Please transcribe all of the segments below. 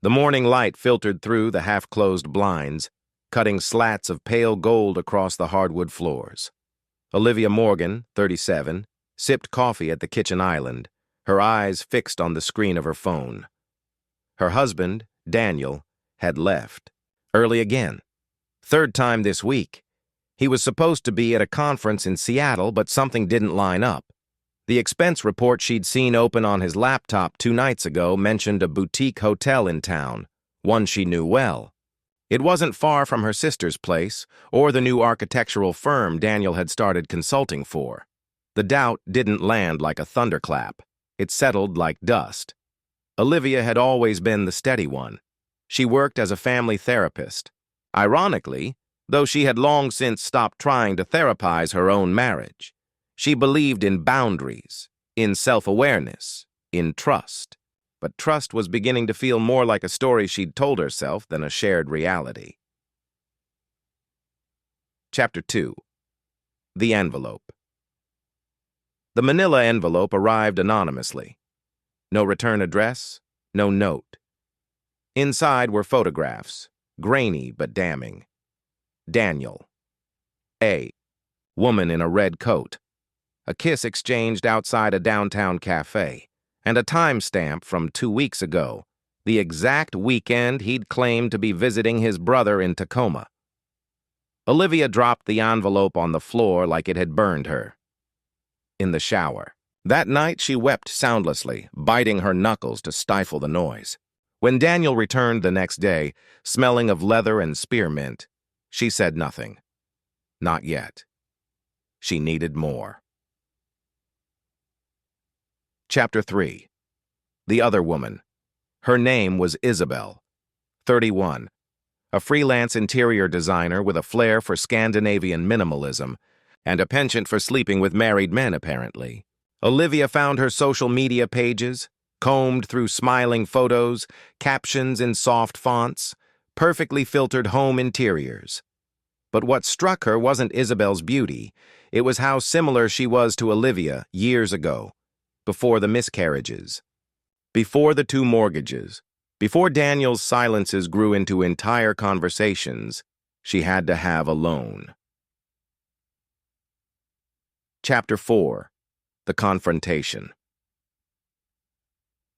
The morning light filtered through the half-closed blinds, cutting slats of pale gold across the hardwood floors. Olivia Morgan, 37, sipped coffee at the kitchen island, her eyes fixed on the screen of her phone. Her husband, Daniel, had left. Early again. Third time this week. He was supposed to be at a conference in Seattle, but something didn't line up. The expense report she'd seen open on his laptop 2 nights ago mentioned a boutique hotel in town, one she knew well. It wasn't far from her sister's place or the new architectural firm Daniel had started consulting for. The doubt didn't land like a thunderclap. It settled like dust. Olivia had always been the steady one. She worked as a family therapist. Ironically, though she had long since stopped trying to therapize her own marriage, she believed in boundaries, in self-awareness, in trust. But trust was beginning to feel more like a story she'd told herself than a shared reality. Chapter 2. The Envelope. The manila envelope arrived anonymously. No return address, no note. Inside were photographs, grainy but damning. Daniel. A. Woman in a red coat. A kiss exchanged outside a downtown cafe, and a timestamp from 2 weeks ago, the exact weekend he'd claimed to be visiting his brother in Tacoma. Olivia dropped the envelope on the floor like it had burned her. In the shower. That night she wept soundlessly, biting her knuckles to stifle the noise. When Daniel returned the next day, smelling of leather and spearmint, she said nothing. Not yet. She needed more. Chapter 3. The Other Woman. Her name was Isabel, 31, a freelance interior designer with a flair for Scandinavian minimalism and a penchant for sleeping with married men, apparently. Olivia found her social media pages, combed through smiling photos, captions in soft fonts, perfectly filtered home interiors. But what struck her wasn't Isabel's beauty, it was how similar she was to Olivia years ago. Before the miscarriages, before the 2 mortgages, before Daniel's silences grew into entire conversations she had to have alone. Chapter 4. The Confrontation.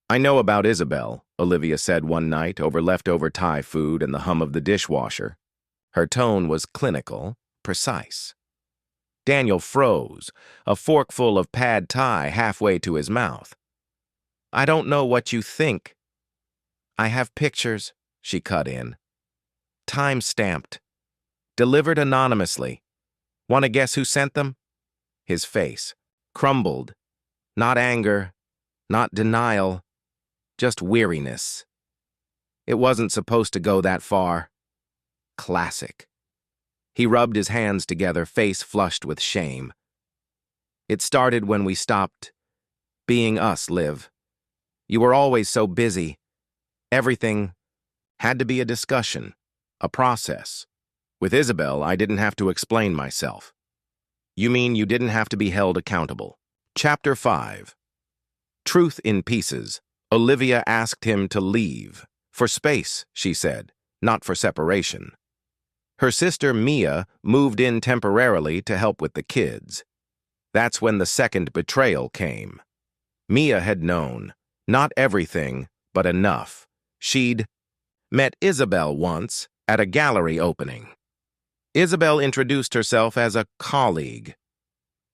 I know about Isabel, Olivia said one night over leftover Thai food and the hum of the dishwasher. Her tone was clinical, precise. Daniel froze, a forkful of pad thai halfway to his mouth. I don't know what you think. I have pictures, she cut in. Time-stamped. Delivered anonymously. Want to guess who sent them? His face crumbled. Not anger, not denial, just weariness. It wasn't supposed to go that far. Classic. He rubbed his hands together, face flushed with shame. It started when we stopped being us, Liv. You were always so busy. Everything had to be a discussion, a process. With Isabel, I didn't have to explain myself. You mean you didn't have to be held accountable? Chapter 5. Truth in pieces. Olivia asked him to leave. For space, she said, not for separation. Her sister, Mia, moved in temporarily to help with the kids. That's when the second betrayal came. Mia had known, not everything, but enough. She'd met Isabel once at a gallery opening. Isabel introduced herself as a colleague.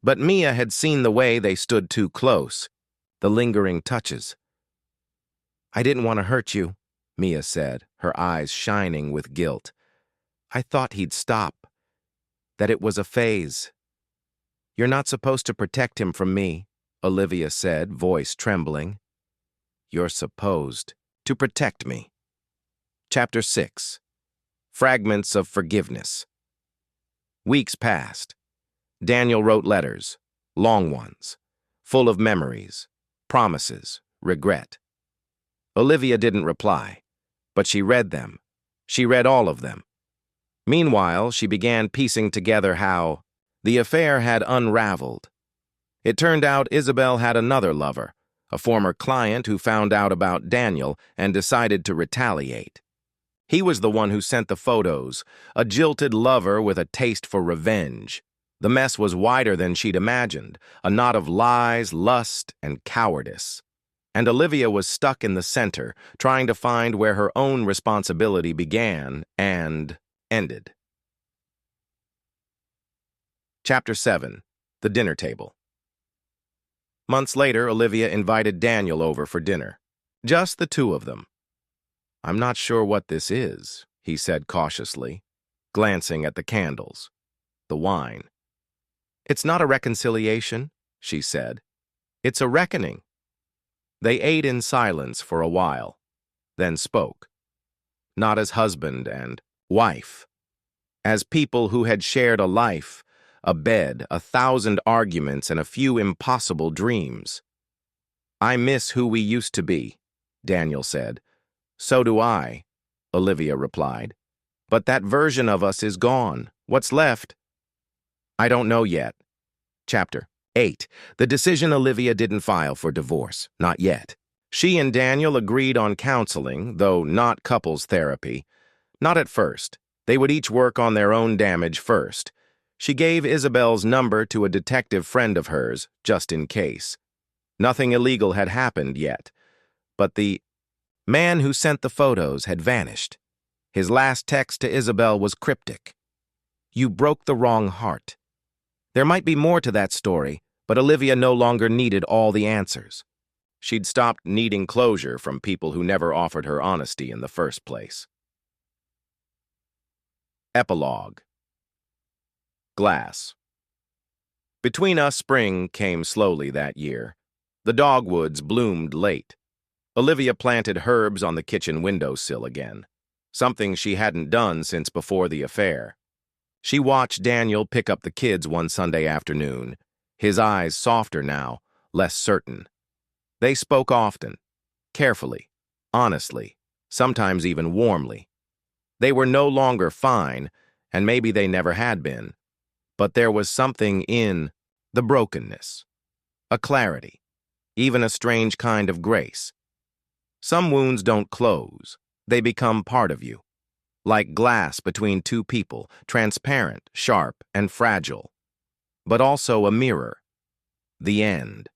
But Mia had seen the way they stood too close, the lingering touches. I didn't want to hurt you, Mia said, her eyes shining with guilt. I thought he'd stop, that it was a phase. You're not supposed to protect him from me, Olivia said, voice trembling. You're supposed to protect me. Chapter 6. Fragments of Forgiveness. Weeks passed. Daniel wrote letters, long ones, full of memories, promises, regret. Olivia didn't reply, but she read them. She read all of them. Meanwhile, she began piecing together how the affair had unraveled. It turned out Isabel had another lover, a former client who found out about Daniel and decided to retaliate. He was the one who sent the photos, a jilted lover with a taste for revenge. The mess was wider than she'd imagined, a knot of lies, lust, and cowardice. And Olivia was stuck in the center, trying to find where her own responsibility began and ended. Chapter 7. The Dinner Table. Months later, Olivia invited Daniel over for dinner. Just the two of them. "I'm not sure what this is," he said cautiously, glancing at the candles, the wine. "It's not a reconciliation," she said. "It's a reckoning." They ate in silence for a while, then spoke. Not as husband and wife. As people who had shared a life, a bed, 1,000 arguments, and a few impossible dreams. "I miss who we used to be," Daniel said. "So do I," Olivia replied. "But that version of us is gone. What's left?" "I don't know yet." Chapter 8. The decision Olivia didn't file for divorce. Not yet. She and Daniel agreed on counseling, though not couples therapy. Not at first. They would each work on their own damage first. She gave Isabel's number to a detective friend of hers, just in case. Nothing illegal had happened yet. But the man who sent the photos had vanished. His last text to Isabel was cryptic. "You broke the wrong heart." There might be more to that story, but Olivia no longer needed all the answers. She'd stopped needing closure from people who never offered her honesty in the first place. Epilogue. Glass. Between us, spring came slowly that year. The dogwoods bloomed late. Olivia planted herbs on the kitchen windowsill again, something she hadn't done since before the affair. She watched Daniel pick up the kids one Sunday afternoon, his eyes softer now, less certain. They spoke often, carefully, honestly, sometimes even warmly. They were no longer fine, and maybe they never had been, but there was something in the brokenness, a clarity, even a strange kind of grace. Some wounds don't close, they become part of you. Like glass between two people, transparent, sharp, and fragile. But also a mirror. The end.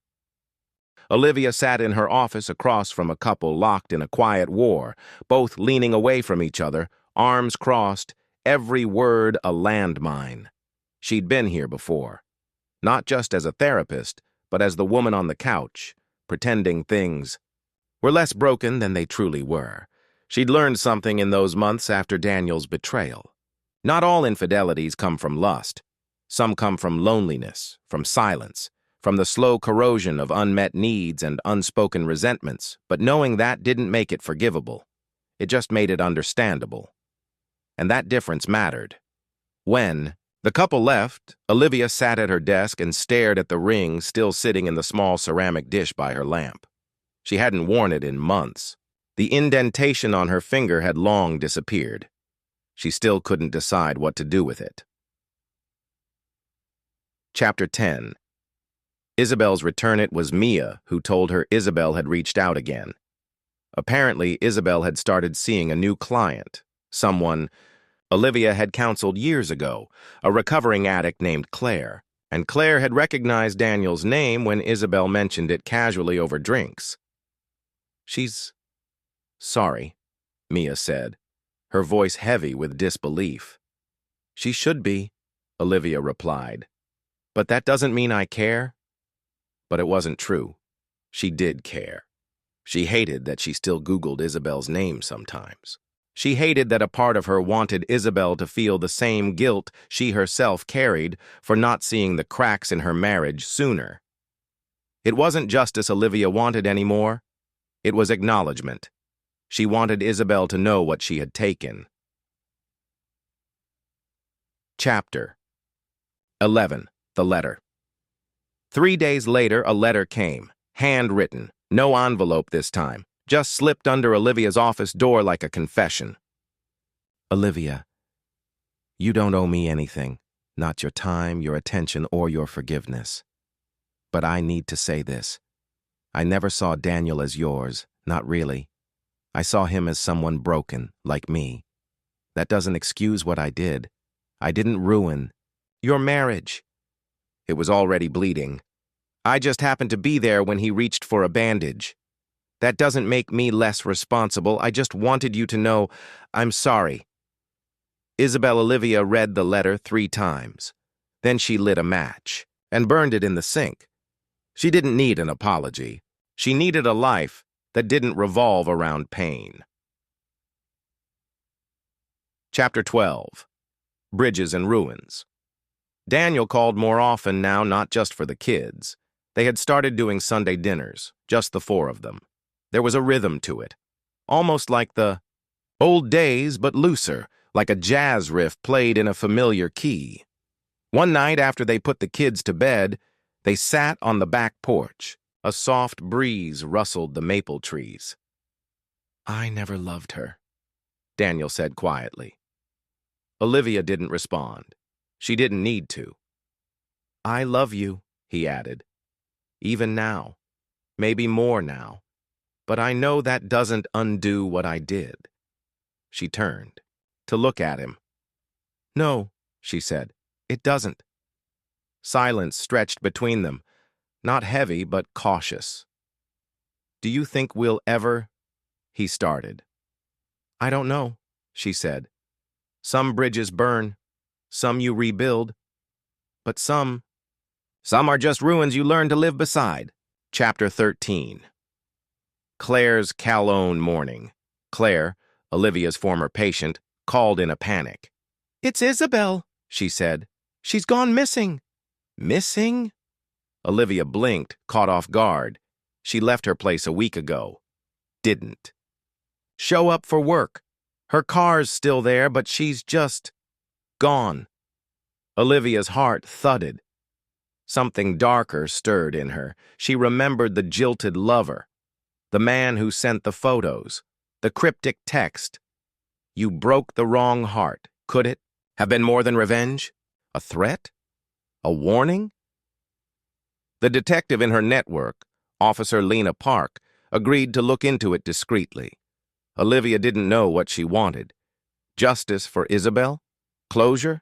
Olivia sat in her office across from a couple locked in a quiet war, both leaning away from each other, arms crossed, every word a landmine. She'd been here before. Not just as a therapist, but as the woman on the couch, pretending things were less broken than they truly were. She'd learned something in those months after Daniel's betrayal. Not all infidelities come from lust. Some come from loneliness, from silence, from the slow corrosion of unmet needs and unspoken resentments, but knowing that didn't make it forgivable. It just made it understandable. And that difference mattered. When the couple left, Olivia sat at her desk and stared at the ring still sitting in the small ceramic dish by her lamp. She hadn't worn it in months. The indentation on her finger had long disappeared. She still couldn't decide what to do with it. Chapter 10. Isabel's return. It was Mia who told her Isabel had reached out again. Apparently, Isabel had started seeing a new client, someone Olivia had counseled years ago, a recovering addict named Claire, and Claire had recognized Daniel's name when Isabel mentioned it casually over drinks. "She's sorry," Mia said, her voice heavy with disbelief. "She should be," Olivia replied. "But that doesn't mean I care." But it wasn't true. She did care. She hated that she still Googled Isabel's name sometimes. She hated that a part of her wanted Isabel to feel the same guilt she herself carried for not seeing the cracks in her marriage sooner. It wasn't justice Olivia wanted anymore. It was acknowledgement. She wanted Isabel to know what she had taken. Chapter 11. The Letter. 3 days later, a letter came, handwritten, no envelope this time, just slipped under Olivia's office door like a confession. "Olivia, you don't owe me anything, not your time, your attention, or your forgiveness. But I need to say this. I never saw Daniel as yours, not really. I saw him as someone broken, like me. That doesn't excuse what I did. I didn't ruin your marriage. It was already bleeding. I just happened to be there when he reached for a bandage. That doesn't make me less responsible. I just wanted you to know I'm sorry. Isabel Olivia read the letter 3 times. Then she lit a match and burned it in the sink. She didn't need an apology. She needed a life that didn't revolve around pain. Chapter 12. Bridges and Ruins. Daniel called more often now, not just for the kids. They had started doing Sunday dinners, just the 4 of them. There was a rhythm to it, almost like the old days but looser, like a jazz riff played in a familiar key. One night after they put the kids to bed, they sat on the back porch. A soft breeze rustled the maple trees. I never loved her, Daniel said quietly. Olivia didn't respond. She didn't need to. I love you, he added. Even now. Maybe more now. But I know that doesn't undo what I did. She turned to look at him. No, she said, it doesn't. Silence stretched between them, not heavy but cautious. Do you think we'll ever? He started. I don't know, she said. Some bridges burn, some you rebuild, but some are just ruins you learn to live beside. Chapter 13. Claire's Calhoun morning. Claire, Olivia's former patient, called in a panic. It's Isabel, she said. She's gone missing. Missing? Olivia blinked, caught off guard. She left her place a week ago. Didn't show up for work. Her car's still there, but she's just gone. Olivia's heart thudded. Something darker stirred in her. She remembered the jilted lover, the man who sent the photos, the cryptic text. You broke the wrong heart. Could it have been more than revenge? A threat? A warning? The detective in her network, Officer Lena Park, agreed to look into it discreetly. Olivia didn't know what she wanted. Justice for Isabel? Closure?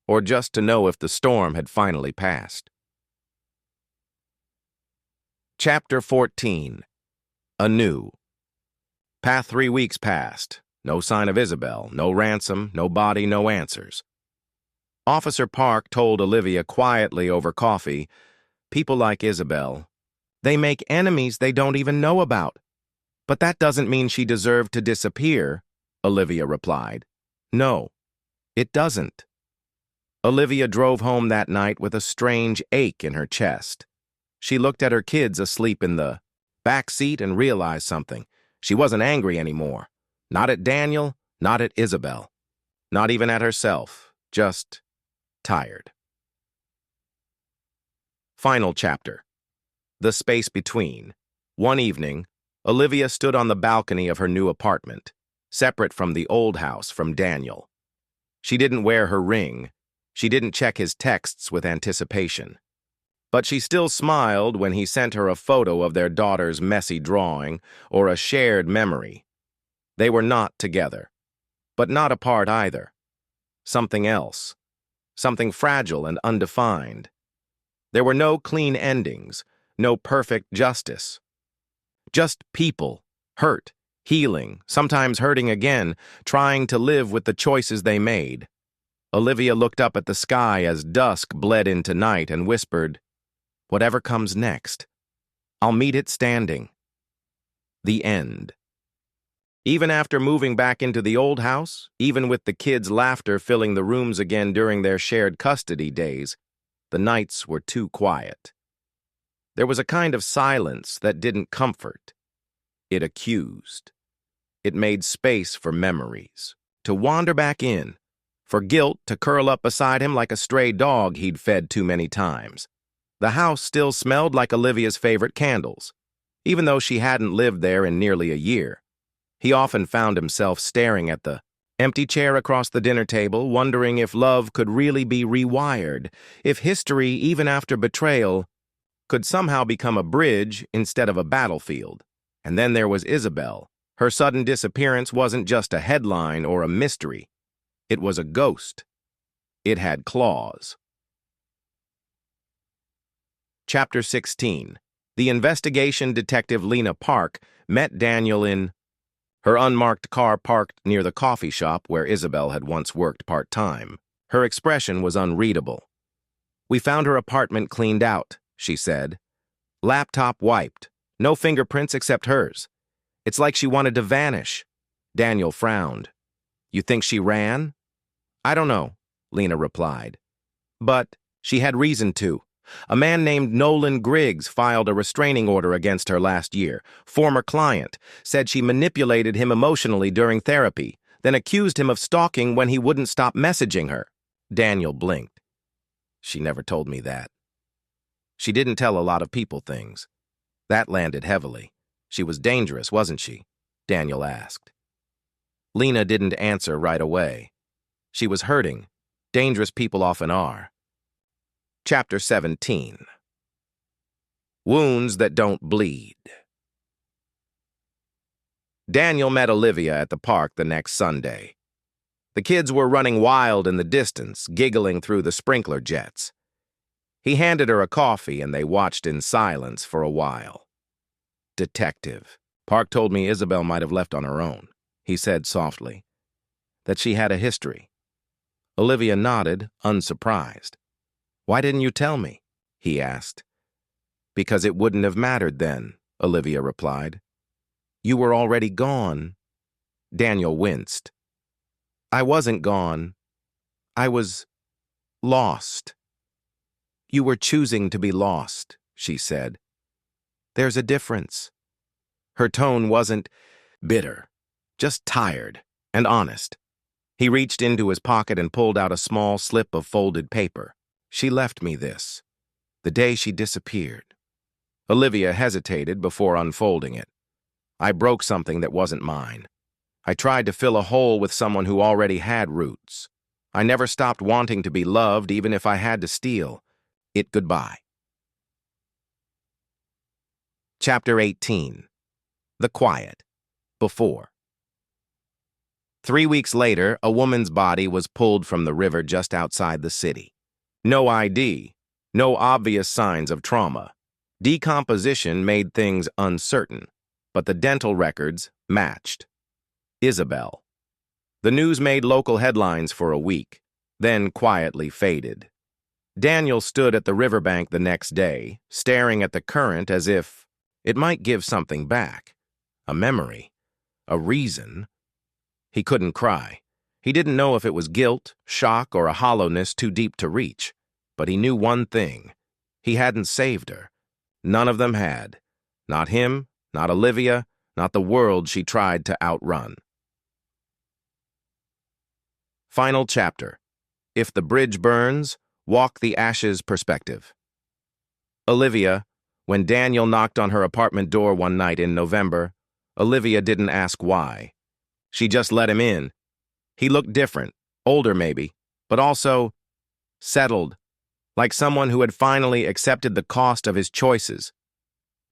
Or just to know if the storm had finally passed? Chapter 14. Anew. 3 weeks passed. No sign of Isabel, no ransom, no body, no answers. Officer Park told Olivia quietly over coffee, people like Isabel, they make enemies they don't even know about. But that doesn't mean she deserved to disappear, Olivia replied. No, it doesn't. Olivia drove home that night with a strange ache in her chest. She looked at her kids asleep in the back seat and realized something. She wasn't angry anymore. Not at Daniel, not at Isabel. Not even at herself. Just tired. Final chapter. The space between. One evening, Olivia stood on the balcony of her new apartment, separate from the old house from Daniel. She didn't wear her ring. She didn't check his texts with anticipation. But she still smiled when he sent her a photo of their daughter's messy drawing or a shared memory. They were not together, but not apart either. Something else. Something fragile and undefined. There were no clean endings, no perfect justice. Just people, hurt, healing, sometimes hurting again, trying to live with the choices they made. Olivia looked up at the sky as dusk bled into night and whispered, whatever comes next, I'll meet it standing. The end. Even after moving back into the old house, even with the kids' laughter filling the rooms again during their shared custody days, the nights were too quiet. There was a kind of silence that didn't comfort. It accused. It made space for memories, to wander back in, for guilt to curl up beside him like a stray dog he'd fed too many times. The house still smelled like Olivia's favorite candles, even though she hadn't lived there in nearly a year. He often found himself staring at the empty chair across the dinner table, wondering if love could really be rewired, if history, even after betrayal, could somehow become a bridge instead of a battlefield. And then there was Isabel. Her sudden disappearance wasn't just a headline or a mystery. It was a ghost. It had claws. Chapter 16. The investigation detective Lena Park met Daniel in her unmarked car parked near the coffee shop where Isabel had once worked part-time. Her expression was unreadable. "We found her apartment cleaned out," she said. "Laptop wiped. No fingerprints except hers. It's like she wanted to vanish." Daniel frowned. "You think she ran?" "I don't know," Lena replied. "But she had reason to. A man named Nolan Griggs filed a restraining order against her last year. Former client said she manipulated him emotionally during therapy, then accused him of stalking when he wouldn't stop messaging her." Daniel blinked. "She never told me that." "She didn't tell a lot of people things." That landed heavily. "She was dangerous, wasn't she?" Daniel asked. Lena didn't answer right away. She was hurting. Dangerous people often are. Chapter 17. Wounds that don't bleed. Daniel met Olivia at the park the next Sunday. The kids were running wild in the distance, giggling through the sprinkler jets. He handed her a coffee and they watched in silence for a while. "Detective, Park told me Isabel might have left on her own," he said softly. "That she had a history." Olivia nodded, unsurprised. "Why didn't you tell me?" he asked. "Because it wouldn't have mattered then," Olivia replied. "You were already gone." Daniel winced. "I wasn't gone. I was lost." "You were choosing to be lost," she said. "There's a difference." Her tone wasn't bitter, just tired and honest. He reached into his pocket and pulled out a small slip of folded paper. "She left me this, the day she disappeared." Olivia hesitated before unfolding it. "I broke something that wasn't mine. I tried to fill a hole with someone who already had roots. I never stopped wanting to be loved, even if I had to steal it goodbye." Chapter 18. The Quiet. Before. 3 weeks later, a woman's body was pulled from the river just outside the city. No ID, no obvious signs of trauma. Decomposition made things uncertain, but the dental records matched. Isabel. The news made local headlines for a week, then quietly faded. Daniel stood at the riverbank the next day, staring at the current as if it might give something back. A memory. A reason. He couldn't cry. He didn't know if it was guilt, shock, or a hollowness too deep to reach. But he knew one thing. He hadn't saved her. None of them had. Not him, not Olivia, not the world she tried to outrun. Final chapter. If the bridge burns, walk the ashes perspective. Olivia, when Daniel knocked on her apartment door one night in November, Olivia didn't ask why. She just let him in. He looked different, older maybe, but also settled, like someone who had finally accepted the cost of his choices.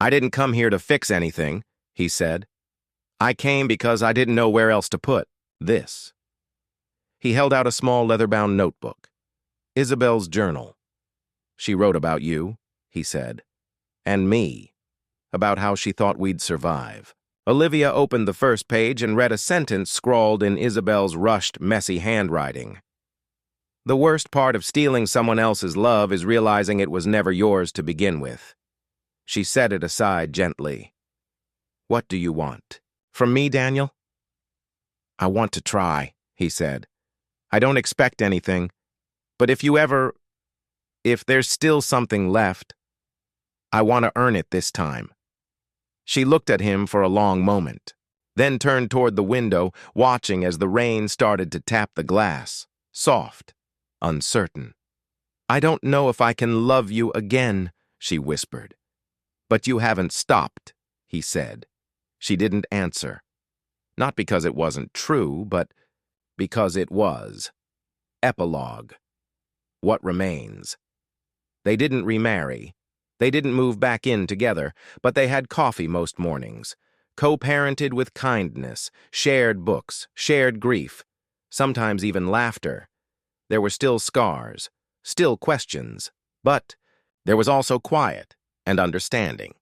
"I didn't come here to fix anything," he said. "I came because I didn't know where else to put this." He held out a small leather-bound notebook. "Isabel's journal. She wrote about you," he said, "and me, about how she thought we'd survive." Olivia opened the first page and read a sentence scrawled in Isabel's rushed, messy handwriting. "The worst part of stealing someone else's love is realizing it was never yours to begin with." She set it aside gently. "What do you want? From me, Daniel?" "I want to try," he said. "I don't expect anything, but if there's still something left, I want to earn it this time." She looked at him for a long moment, then turned toward the window, watching as the rain started to tap the glass, soft, uncertain. "I don't know if I can love you again," she whispered. "But you haven't stopped," he said. She didn't answer. Not because it wasn't true, but because it was. Epilogue. What remains? They didn't remarry. They didn't move back in together, but they had coffee most mornings, co-parented with kindness, shared books, shared grief, sometimes even laughter. There were still scars, still questions, but there was also quiet and understanding.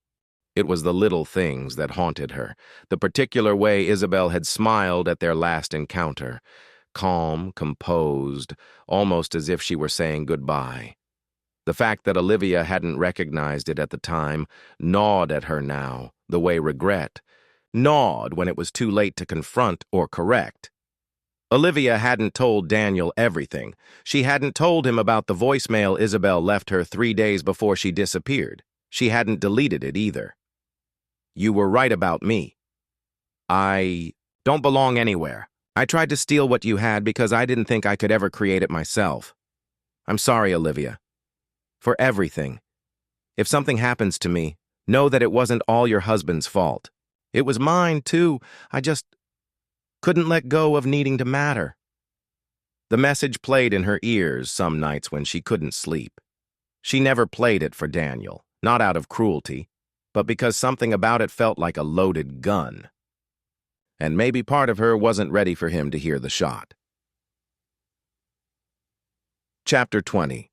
It was the little things that haunted her, the particular way Isabel had smiled at their last encounter, calm, composed, almost as if she were saying goodbye. The fact that Olivia hadn't recognized it at the time gnawed at her now, the way regret gnawed when it was too late to confront or correct. Olivia hadn't told Daniel everything. She hadn't told him about the voicemail Isabel left her 3 days before she disappeared. She hadn't deleted it either. "You were right about me. I don't belong anywhere. I tried to steal what you had because I didn't think I could ever create it myself. I'm sorry, Olivia. For everything. If something happens to me, know that it wasn't all your husband's fault. It was mine, too. I just couldn't let go of needing to matter." The message played in her ears some nights when she couldn't sleep. She never played it for Daniel, not out of cruelty, but because something about it felt like a loaded gun. And maybe part of her wasn't ready for him to hear the shot. Chapter 20.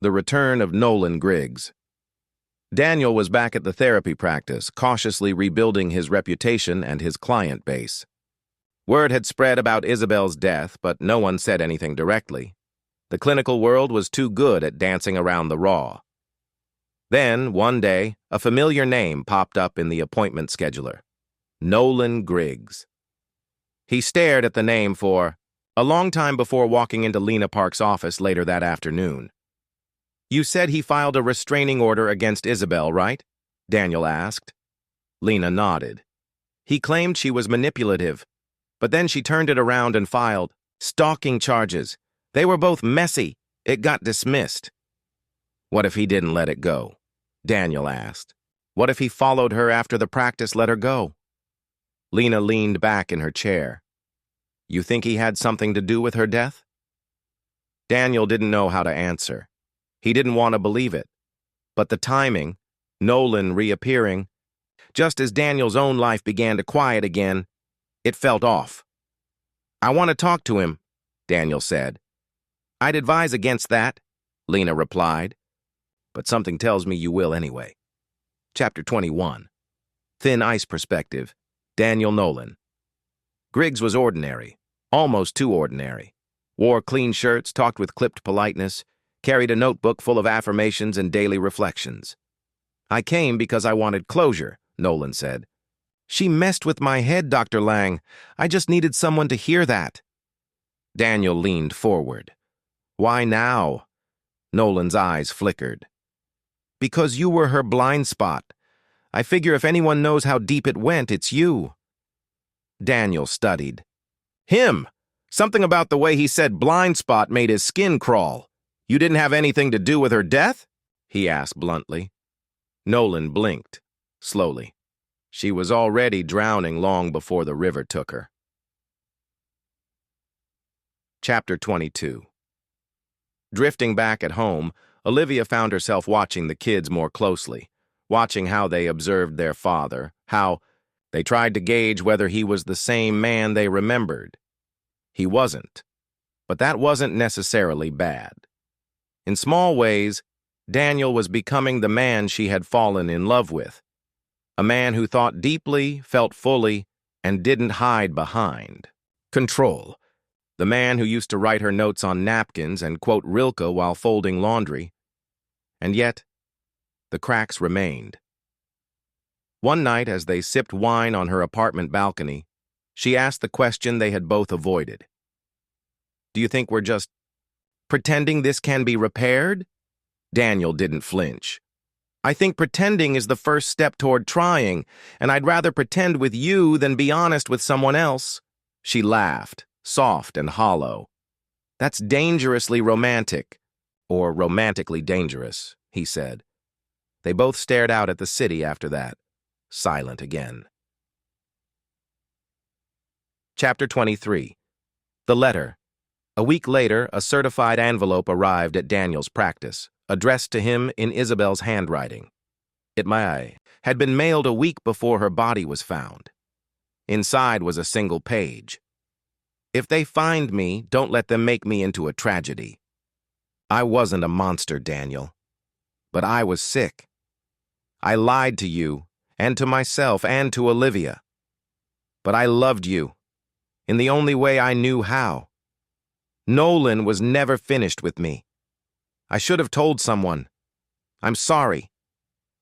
The Return of Nolan Griggs. Daniel was back at the therapy practice, cautiously rebuilding his reputation and his client base. Word had spread about Isabel's death, but no one said anything directly. The clinical world was too good at dancing around the raw. Then, one day, a familiar name popped up in the appointment scheduler. Nolan Griggs. He stared at the name for a long time before walking into Lena Park's office later that afternoon. "You said he filed a restraining order against Isabel, right?" Daniel asked. Lena nodded. "He claimed she was manipulative, but then she turned it around and filed stalking charges. They were both messy. It got dismissed." "What if he didn't let it go?" Daniel asked. "What if he followed her after the practice let her go?" Lena leaned back in her chair. "You think he had something to do with her death?" Daniel didn't know how to answer. He didn't want to believe it. But the timing, Nolan reappearing, just as Daniel's own life began to quiet again, it felt off. "I want to talk to him," Daniel said. "I'd advise against that," Lena replied. "But something tells me you will anyway." Chapter 21. Thin Ice Perspective. Daniel Nolan. Griggs was ordinary, almost too ordinary. Wore clean shirts, talked with clipped politeness, carried a notebook full of affirmations and daily reflections. "I came because I wanted closure," Nolan said. "She messed with my head, Dr. Lang. I just needed someone to hear that." Daniel leaned forward. "Why now?" Nolan's eyes flickered. "Because you were her blind spot. I figure if anyone knows how deep it went, it's you." Daniel studied. "Him! Something about the way he said blind spot made his skin crawl. You didn't have anything to do with her death?" he asked bluntly. Nolan blinked, slowly. She was already drowning long before the river took her. Chapter 22. Drifting back at home, Olivia found herself watching the kids more closely, watching how they observed their father, how they tried to gauge whether he was the same man they remembered. He wasn't, but that wasn't necessarily bad. In small ways, Daniel was becoming the man she had fallen in love with, a man who thought deeply, felt fully, and didn't hide behind control. The man who used to write her notes on napkins and quote Rilke while folding laundry. And yet, the cracks remained. One night, as they sipped wine on her apartment balcony, she asked the question they had both avoided. "Do you think we're just pretending this can be repaired?" Daniel didn't flinch. "I think pretending is the first step toward trying, and I'd rather pretend with you than be honest with someone else." She laughed, soft and hollow. "That's dangerously romantic." "Or romantically dangerous," he said. They both stared out at the city after that, silent again. Chapter 23. The Letter. A week later, a certified envelope arrived at Daniel's practice, addressed to him in Isabel's handwriting. It had been mailed a week before her body was found. Inside was a single page. If they find me, don't let them make me into a tragedy. I wasn't a monster, Daniel. But I was sick. I lied to you, and to myself, and to Olivia. But I loved you, in the only way I knew how. Nolan was never finished with me. I should have told someone. I'm sorry.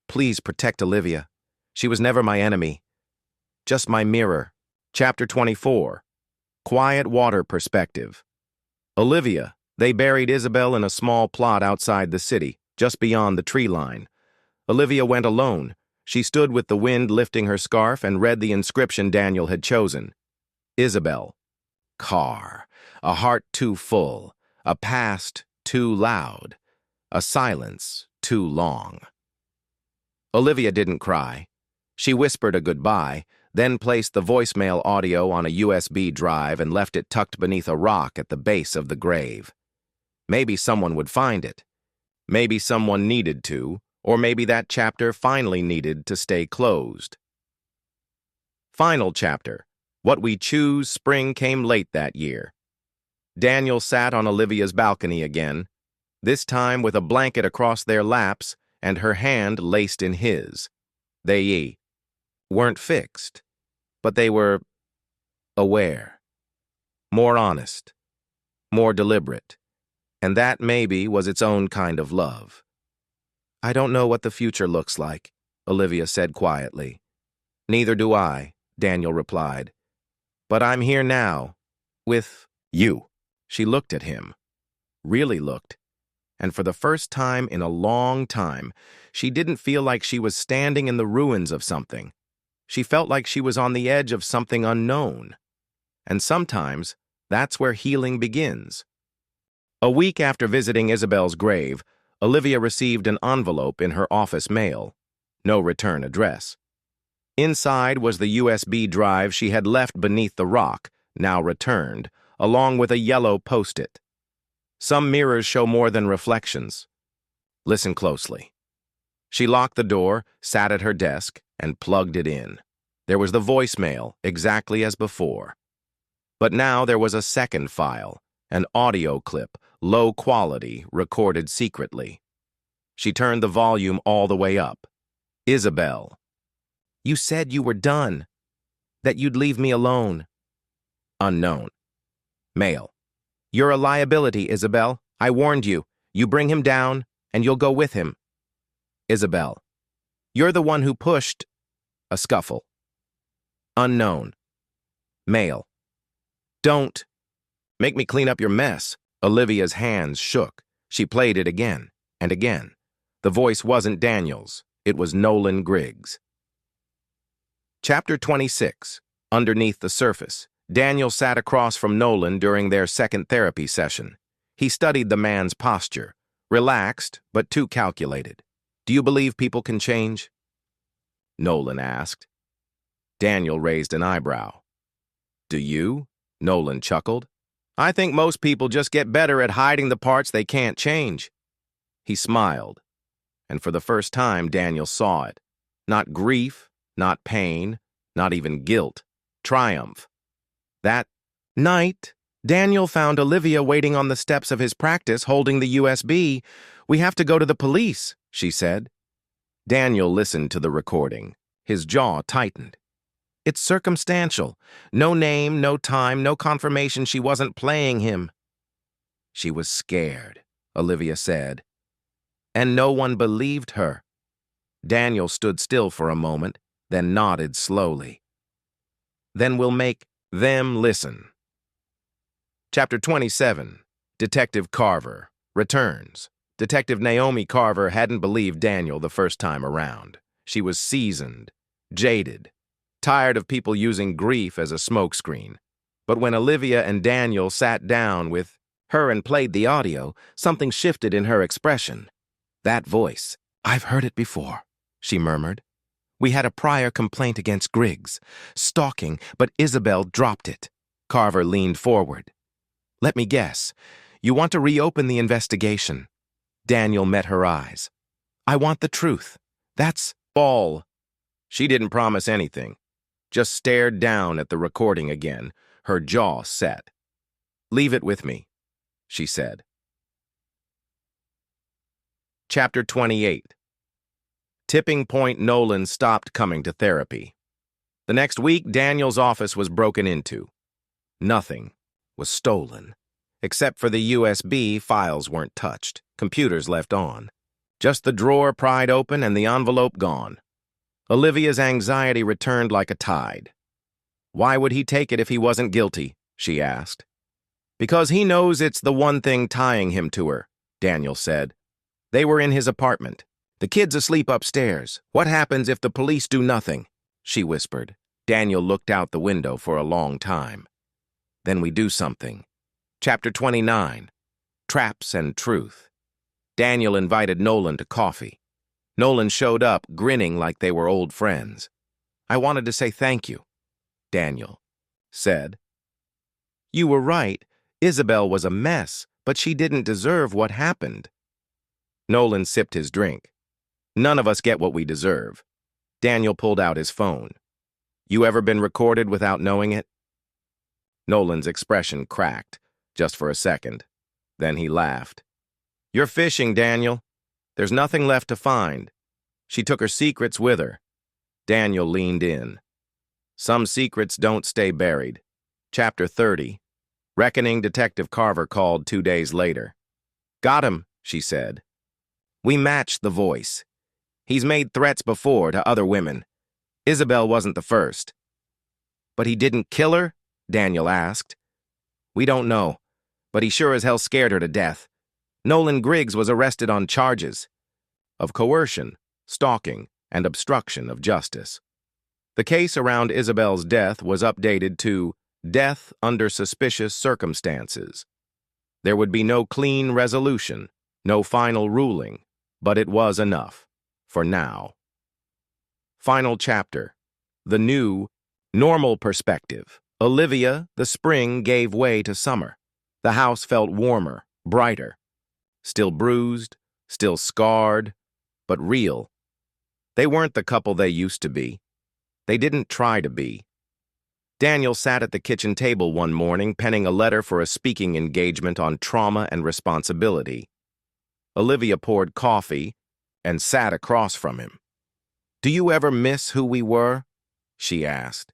Please protect Olivia. She was never my enemy. Just my mirror. Chapter 24. Quiet Water Perspective. Olivia. They buried Isabel in a small plot outside the city, just beyond the tree line. Olivia went alone. She stood with the wind lifting her scarf and read the inscription Daniel had chosen. Isabel. Car. A heart too full. A past too loud. A silence too long. Olivia didn't cry. She whispered a goodbye, then placed the voicemail audio on a USB drive and left it tucked beneath a rock at the base of the grave. Maybe someone would find it. Maybe someone needed to, or maybe that chapter finally needed to stay closed. Final chapter. What we choose, spring came late that year. Daniel sat on Olivia's balcony again, this time with a blanket across their laps and her hand laced in his. They weren't fixed, but they were aware, more honest, more deliberate, and that maybe was its own kind of love. I don't know what the future looks like, Olivia said quietly. Neither do I, Daniel replied. But I'm here now, with you. She looked at him, really looked, and for the first time in a long time, she didn't feel like she was standing in the ruins of something. She felt like she was on the edge of something unknown. And sometimes, that's where healing begins. A week after visiting Isabel's grave, Olivia received an envelope in her office mail. No return address. Inside was the USB drive she had left beneath the rock, now returned, along with a yellow post-it. Some mirrors show more than reflections. Listen closely. She locked the door, sat at her desk, and plugged it in. There was the voicemail, exactly as before. But now there was a second file, an audio clip, low quality, recorded secretly. She turned the volume all the way up. Isabel. You said you were done, that you'd leave me alone. Unknown. Male. You're a liability, Isabel. I warned you. You bring him down, and you'll go with him. Isabel. You're the one who pushed. A scuffle. Unknown. Male. Don't. Make me clean up your mess. Olivia's hands shook. She played it again and again. The voice wasn't Daniel's. It was Nolan Griggs. Chapter 26. Underneath the surface. Daniel sat across from Nolan during their second therapy session. He studied the man's posture, relaxed but too calculated. Do you believe people can change? Nolan asked. Daniel raised an eyebrow. Do you? Nolan chuckled. I think most people just get better at hiding the parts they can't change. He smiled, and for the first time Daniel saw it. Not grief, not pain, not even guilt. Triumph. That night, Daniel found Olivia waiting on the steps of his practice holding the USB. We have to go to the police, she said. Daniel listened to the recording. His jaw tightened. It's circumstantial. No name, no time, no confirmation she wasn't playing him. She was scared, Olivia said. And no one believed her. Daniel stood still for a moment, then nodded slowly. Then we'll make them listen. Chapter 27. Detective Carver returns. Detective Naomi Carver hadn't believed Daniel the first time around. She was seasoned, jaded, tired of people using grief as a smokescreen. But when Olivia and Daniel sat down with her and played the audio, something shifted in her expression. That voice, I've heard it before, she murmured. We had a prior complaint against Griggs, stalking, but Isabel dropped it. Carver leaned forward. Let me guess. You want to reopen the investigation. Daniel met her eyes. I want the truth. That's all. She didn't promise anything, just stared down at the recording again, her jaw set. Leave it with me, she said. Chapter 28. Tipping point. Nolan stopped coming to therapy. The next week, Daniel's office was broken into. Nothing was stolen. Except for the USB, files weren't touched, computers left on. Just the drawer pried open and the envelope gone. Olivia's anxiety returned like a tide. Why would he take it if he wasn't guilty? She asked. Because he knows it's the one thing tying him to her, Daniel said. They were in his apartment. The kid's asleep upstairs. What happens if the police do nothing? She whispered. Daniel looked out the window for a long time. Then we do something. Chapter 29. Traps and Truth. Daniel invited Nolan to coffee. Nolan showed up, grinning like they were old friends. I wanted to say thank you, Daniel said. You were right. Isabel was a mess, but she didn't deserve what happened. Nolan sipped his drink. None of us get what we deserve. Daniel pulled out his phone. You ever been recorded without knowing it? Nolan's expression cracked, just for a second. Then he laughed. You're fishing, Daniel. There's nothing left to find. She took her secrets with her. Daniel leaned in. Some secrets don't stay buried. Chapter 30. Reckoning. Detective Carver called 2 days later. Got him, she said. We matched the voice. He's made threats before to other women. Isabel wasn't the first. But he didn't kill her? Daniel asked. We don't know, but he sure as hell scared her to death. Nolan Griggs was arrested on charges of coercion, stalking, and obstruction of justice. The case around Isabel's death was updated to death under suspicious circumstances. There would be no clean resolution, no final ruling, but it was enough, for now. Final chapter. The new, normal perspective. Olivia, the spring gave way to summer. The house felt warmer, brighter. Still bruised, still scarred, but real. They weren't the couple they used to be. They didn't try to be. Daniel sat at the kitchen table one morning penning a letter for a speaking engagement on trauma and responsibility. Olivia poured coffee and sat across from him. Do you ever miss who we were? She asked.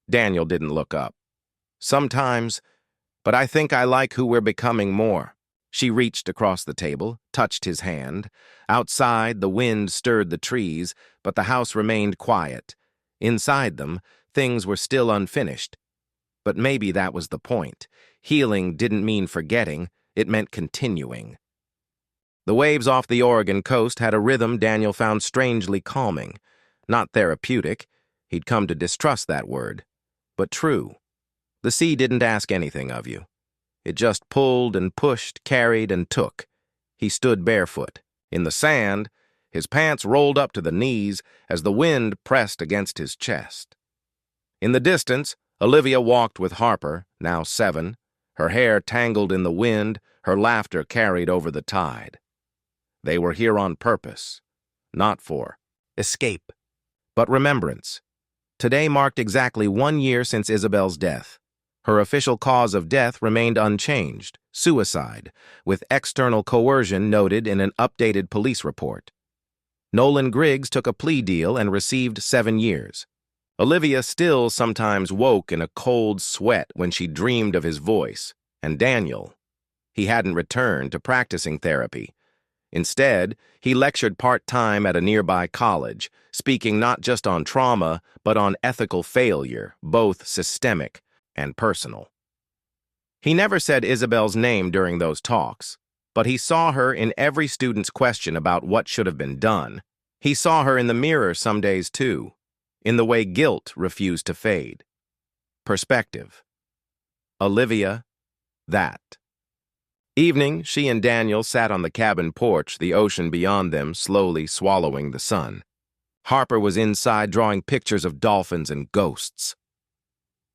Daniel didn't look up. Sometimes, but I think I like who we're becoming more. She reached across the table, touched his hand. Outside, the wind stirred the trees, but the house remained quiet. Inside them, things were still unfinished. But maybe that was the point. Healing didn't mean forgetting, it meant continuing. The waves off the Oregon coast had a rhythm Daniel found strangely calming. Not therapeutic, he'd come to distrust that word, but true. The sea didn't ask anything of you. It just pulled and pushed, carried and took. He stood barefoot. In the sand, his pants rolled up to the knees as the wind pressed against his chest. In the distance, Olivia walked with Harper, now 7, her hair tangled in the wind, her laughter carried over the tide. They were here on purpose, not for escape, but remembrance. Today marked exactly 1 year since Isabel's death. Her official cause of death remained unchanged, suicide, with external coercion noted in an updated police report. Nolan Griggs took a plea deal and received 7 years. Olivia still sometimes woke in a cold sweat when she dreamed of his voice, and Daniel. He hadn't returned to practicing therapy. Instead, he lectured part-time at a nearby college, speaking not just on trauma, but on ethical failure, both systemic and personal. He never said Isabel's name during those talks, but he saw her in every student's question about what should have been done. He saw her in the mirror some days too, in the way guilt refused to fade. Perspective. Olivia, that. Evening, she and Daniel sat on the cabin porch, the ocean beyond them slowly swallowing the sun. Harper was inside drawing pictures of dolphins and ghosts.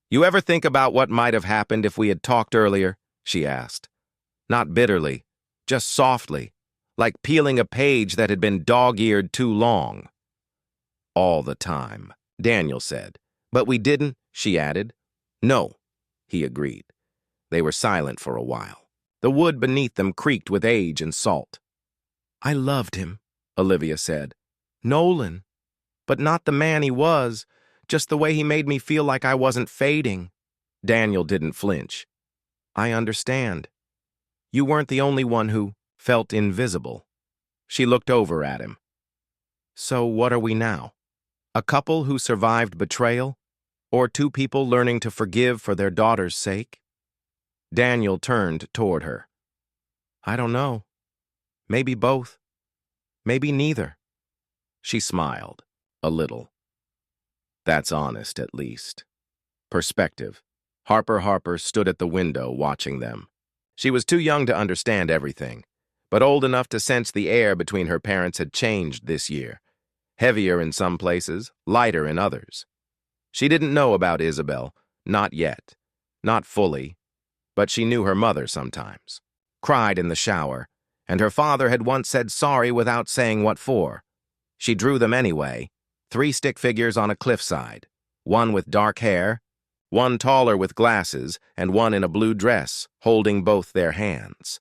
You ever think about what might have happened if we had talked earlier? She asked. Not bitterly, just softly, like peeling a page that had been dog-eared too long. All the time, Daniel said. But we didn't, she added. No, he agreed. They were silent for a while. The wood beneath them creaked with age and salt. I loved him, Olivia said. Nolan. But not the man he was, just the way he made me feel like I wasn't fading. Daniel didn't flinch. I understand. You weren't the only one who felt invisible. She looked over at him. So what are we now? A couple who survived betrayal? Or two people learning to forgive for their daughter's sake? Daniel turned toward her. I don't know. Maybe both. Maybe neither. She smiled, a little. That's honest, at least. Perspective. Harper stood at the window watching them. She was too young to understand everything, but old enough to sense the air between her parents had changed this year. Heavier in some places, lighter in others. She didn't know about Isabel, not yet. Not fully, but she knew her mother sometimes. Cried in the shower, and her father had once said sorry without saying what for. She drew them anyway, 3 stick figures on a cliffside, one with dark hair, one taller with glasses, and one in a blue dress, holding both their hands.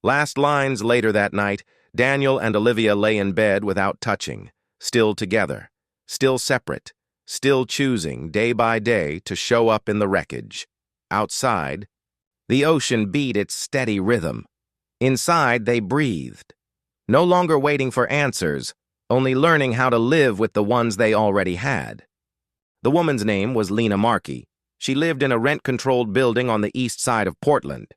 Last lines later that night, Daniel and Olivia lay in bed without touching, still together, still separate, still choosing day by day to show up in the wreckage. Outside, the ocean beat its steady rhythm. Inside, they breathed, no longer waiting for answers, only learning how to live with the ones they already had. The woman's name was Lena Markey. She lived in a rent-controlled building on the east side of Portland.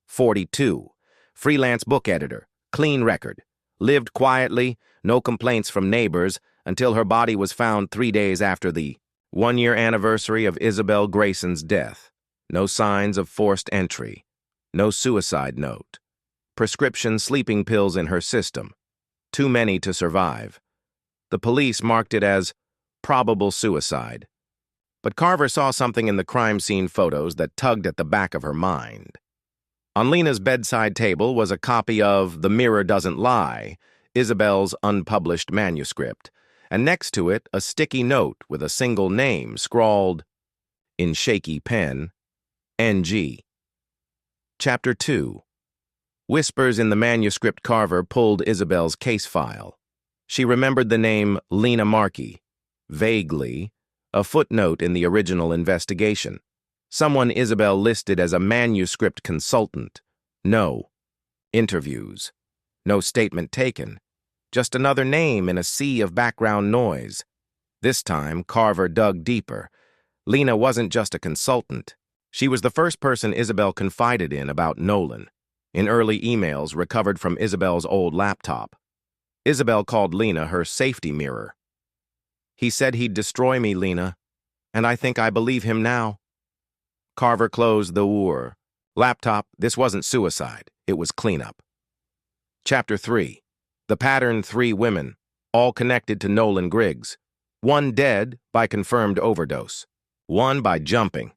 42. Freelance book editor. Clean record. Lived quietly, no complaints from neighbors, until her body was found 3 days after the 1-year anniversary of Isabel Grayson's death. No signs of forced entry. No suicide note. Prescription sleeping pills in her system. Too many to survive. The police marked it as probable suicide. But Carver saw something in the crime scene photos that tugged at the back of her mind. On Lena's bedside table was a copy of The Mirror Doesn't Lie, Isabel's unpublished manuscript, and next to it a sticky note with a single name scrawled, in shaky pen, N.G. Chapter 2. Whispers in the manuscript. Carver pulled Isabel's case file. She remembered the name Lena Markey, vaguely, a footnote in the original investigation. Someone Isabel listed as a manuscript consultant. No interviews. No statement taken. Just another name in a sea of background noise. This time, Carver dug deeper. Lena wasn't just a consultant. She was the first person Isabel confided in about Nolan, in early emails recovered from Isabel's old laptop. Isabel called Lena her safety mirror. He said he'd destroy me, Lena, and I think I believe him now. Carver closed the laptop. This wasn't suicide. It was cleanup. Chapter 3. The pattern 3 women, all connected to Nolan Griggs. One dead by confirmed overdose. One by jumping.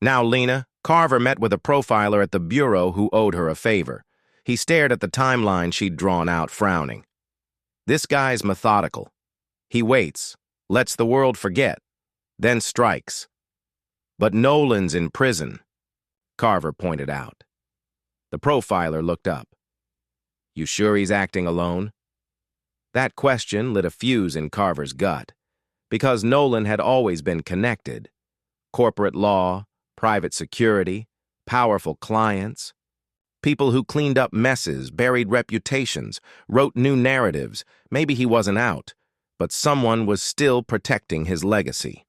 Now Lena, Carver met with a profiler at the bureau who owed her a favor. He stared at the timeline she'd drawn out, frowning. This guy's methodical. He waits, lets the world forget, then strikes. But Nolan's in prison, Carver pointed out. The profiler looked up. You sure he's acting alone? That question lit a fuse in Carver's gut, because Nolan had always been connected. Corporate law, private security, powerful clients. People who cleaned up messes, buried reputations, wrote new narratives. Maybe he wasn't out, but someone was still protecting his legacy.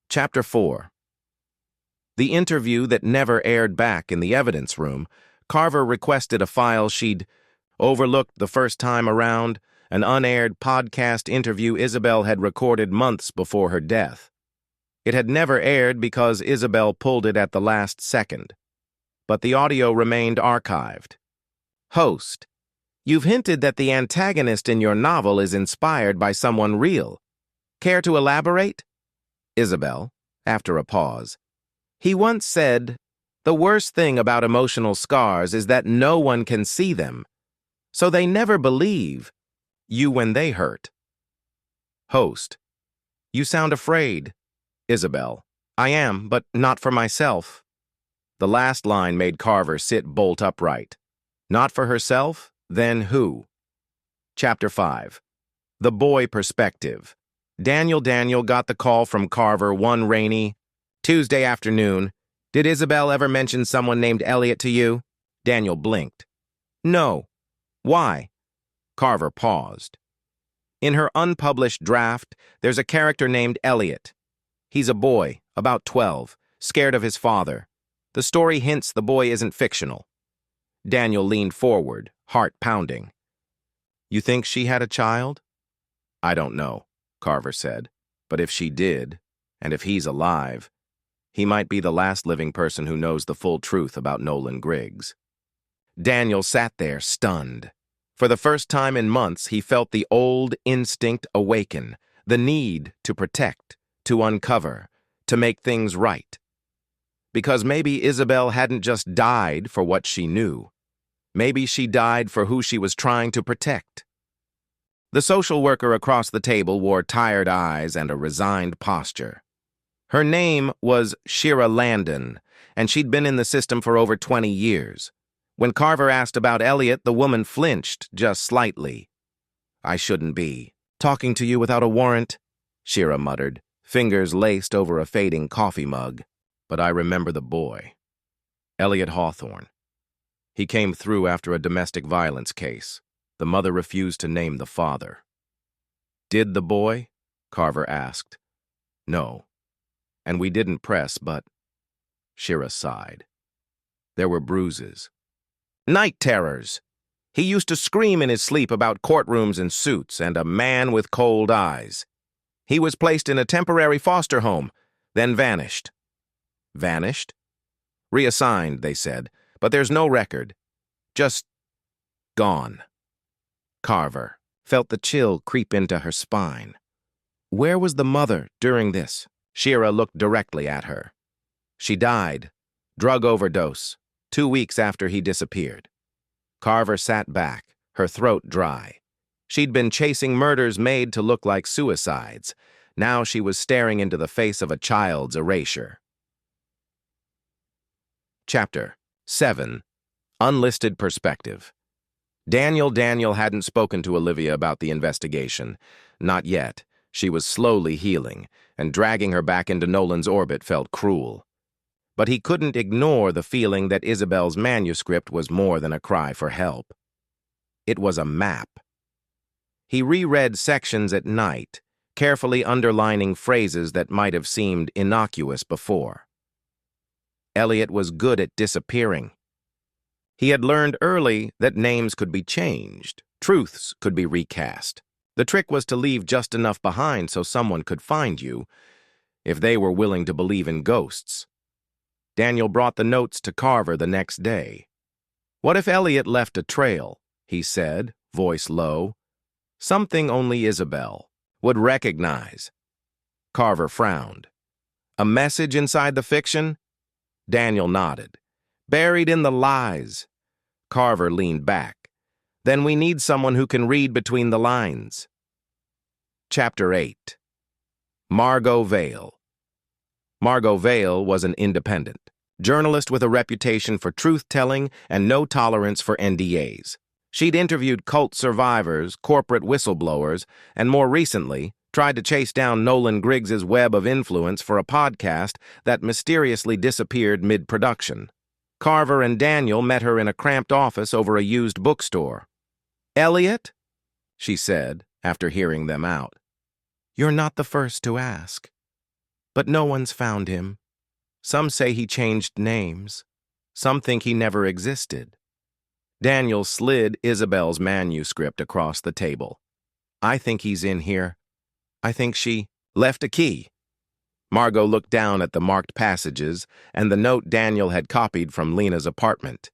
Chapter 4. The interview that never aired back in the evidence room. Carver requested a file she'd overlooked the first time around, an unaired podcast interview Isabel had recorded months before her death. It had never aired because Isabel pulled it at the last second, but the audio remained archived. Host, you've hinted that the antagonist in your novel is inspired by someone real. Care to elaborate? Isabel, after a pause. He once said, The worst thing about emotional scars is that no one can see them, so they never believe you when they hurt. Host: You sound afraid. Isabel: I am, but not for myself. The last line made Carver sit bolt upright. Not for herself? Then who? Chapter 5. The Boy Perspective. Daniel got the call from Carver one rainy Tuesday afternoon. Did Isabel ever mention someone named Elliot to you? Daniel blinked. No. Why? Carver paused. In her unpublished draft, there's a character named Elliot. He's a boy, about 12, scared of his father. The story hints the boy isn't fictional. Daniel leaned forward, heart pounding. You think she had a child? I don't know, Carver said. But if she did, and if he's alive, he might be the last living person who knows the full truth about Nolan Griggs. Daniel sat there, stunned. For the first time in months, he felt the old instinct awaken, the need to protect, to uncover, to make things right. Because maybe Isabel hadn't just died for what she knew. Maybe she died for who she was trying to protect. The social worker across the table wore tired eyes and a resigned posture. Her name was Shira Landon, and she'd been in the system for over 20 years. When Carver asked about Elliot, the woman flinched just slightly. I shouldn't be talking to you without a warrant, Shira muttered, fingers laced over a fading coffee mug. But I remember the boy. Elliot Hawthorne. He came through after a domestic violence case. The mother refused to name the father. Did the boy? Carver asked. No. And we didn't press, but... Shira sighed. There were bruises. Night terrors. He used to scream in his sleep about courtrooms and suits and a man with cold eyes. He was placed in a temporary foster home, then vanished. Vanished? Reassigned, they said, but there's no record. Just gone. Carver felt the chill creep into her spine. Where was the mother during this? Shira looked directly at her. She died. Drug overdose. 2 weeks after he disappeared. Carver sat back, her throat dry. She'd been chasing murders made to look like suicides. Now she was staring into the face of a child's erasure. Chapter 7. Unlisted Perspective. Daniel hadn't spoken to Olivia about the investigation. Not yet. She was slowly healing, and dragging her back into Nolan's orbit felt cruel. But he couldn't ignore the feeling that Isabel's manuscript was more than a cry for help. It was a map. He reread sections at night, carefully underlining phrases that might have seemed innocuous before. Elliot was good at disappearing. He had learned early that names could be changed, truths could be recast. The trick was to leave just enough behind so someone could find you, if they were willing to believe in ghosts. Daniel brought the notes to Carver the next day. What if Elliot left a trail, he said, voice low. Something only Isabel would recognize. Carver frowned. A message inside the fiction? Daniel nodded. Buried in the lies. Carver leaned back. Then we need someone who can read between the lines. Chapter 8. Margot Vale. Margot Vale was an independent journalist with a reputation for truth-telling and no tolerance for NDAs. She'd interviewed cult survivors, corporate whistleblowers, and more recently, tried to chase down Nolan Griggs's web of influence for a podcast that mysteriously disappeared mid-production. Carver and Daniel met her in a cramped office over a used bookstore. Elliot? She said, after hearing them out. You're not the first to ask. But no one's found him. Some say he changed names. Some think he never existed. Daniel slid Isabel's manuscript across the table. I think he's in here. I think she left a key. Margot looked down at the marked passages and the note Daniel had copied from Lena's apartment.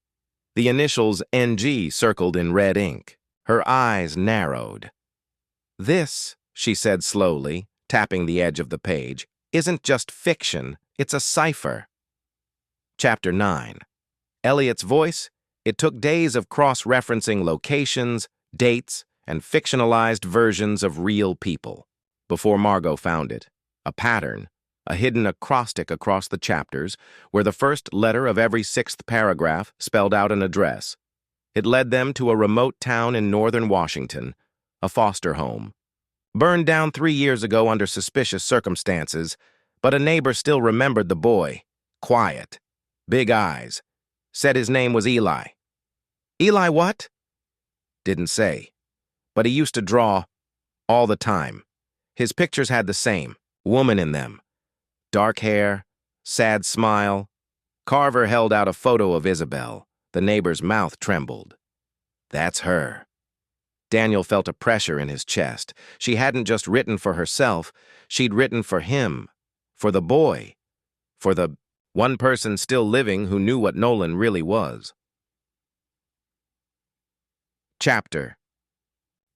The initials NG circled in red ink. Her eyes narrowed. This, she said slowly, tapping the edge of the page, isn't just fiction, it's a cipher. Chapter 9. Elliot's voice? It took days of cross-referencing locations, dates, and fictionalized versions of real people before Margot found it. A pattern, a hidden acrostic across the chapters, where the first letter of every sixth paragraph spelled out an address. It led them to a remote town in northern Washington, a foster home. Burned down 3 years ago under suspicious circumstances, but a neighbor still remembered the boy. Quiet. Big eyes. Said his name was Eli. Eli what? Didn't say. But he used to draw all the time. His pictures had the same woman in them. Dark hair, sad smile. Carver held out a photo of Isabel. The neighbor's mouth trembled. That's her. Daniel felt a pressure in his chest. She hadn't just written for herself. She'd written for him, for the boy, for the one person still living who knew what Nolan really was. Chapter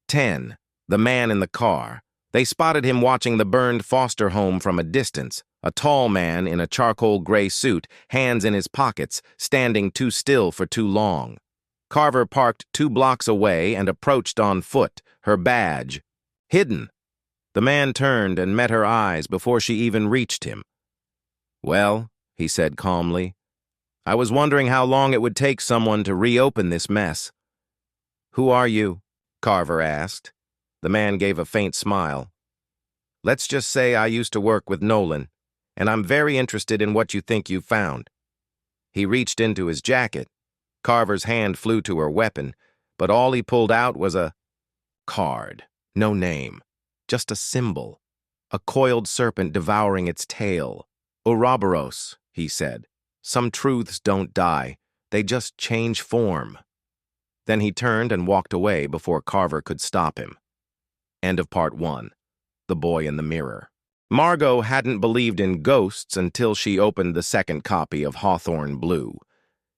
10. The man in the car. They spotted him watching the burned foster home from a distance, a tall man in a charcoal gray suit, hands in his pockets, standing too still for too long. Carver parked 2 blocks away and approached on foot, her badge hidden. The man turned and met her eyes before she even reached him. Well, he said calmly, I was wondering how long it would take someone to reopen this mess. Who are you? Carver asked. The man gave a faint smile. Let's just say I used to work with Nolan, and I'm very interested in what you think you found. He reached into his jacket. Carver's hand flew to her weapon, but all he pulled out was a card. No name, just a symbol. A coiled serpent devouring its tail. Ouroboros, he said. Some truths don't die. They just change form. Then he turned and walked away before Carver could stop him. End of part 1. The Boy in the Mirror. Margot hadn't believed in ghosts until she opened the second copy of Hawthorne Blue.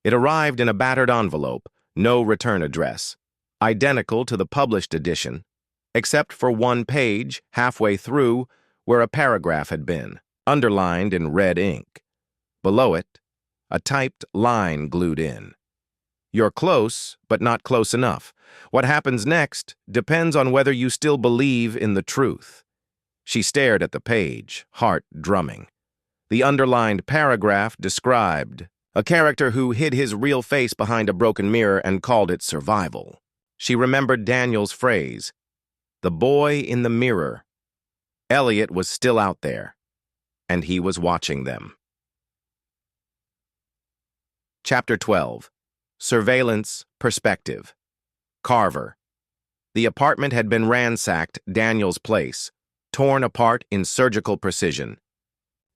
It arrived in a battered envelope, no return address, identical to the published edition, except for one page, halfway through, where a paragraph had been, underlined in red ink. Below it, a typed line glued in. You're close, but not close enough. What happens next depends on whether you still believe in the truth. She stared at the page, heart drumming. The underlined paragraph described a character who hid his real face behind a broken mirror and called it survival. She remembered Daniel's phrase, the boy in the mirror. Elliot was still out there, and he was watching them. Chapter 12. Surveillance Perspective. Carver. The apartment had been ransacked, Daniel's place, torn apart in surgical precision.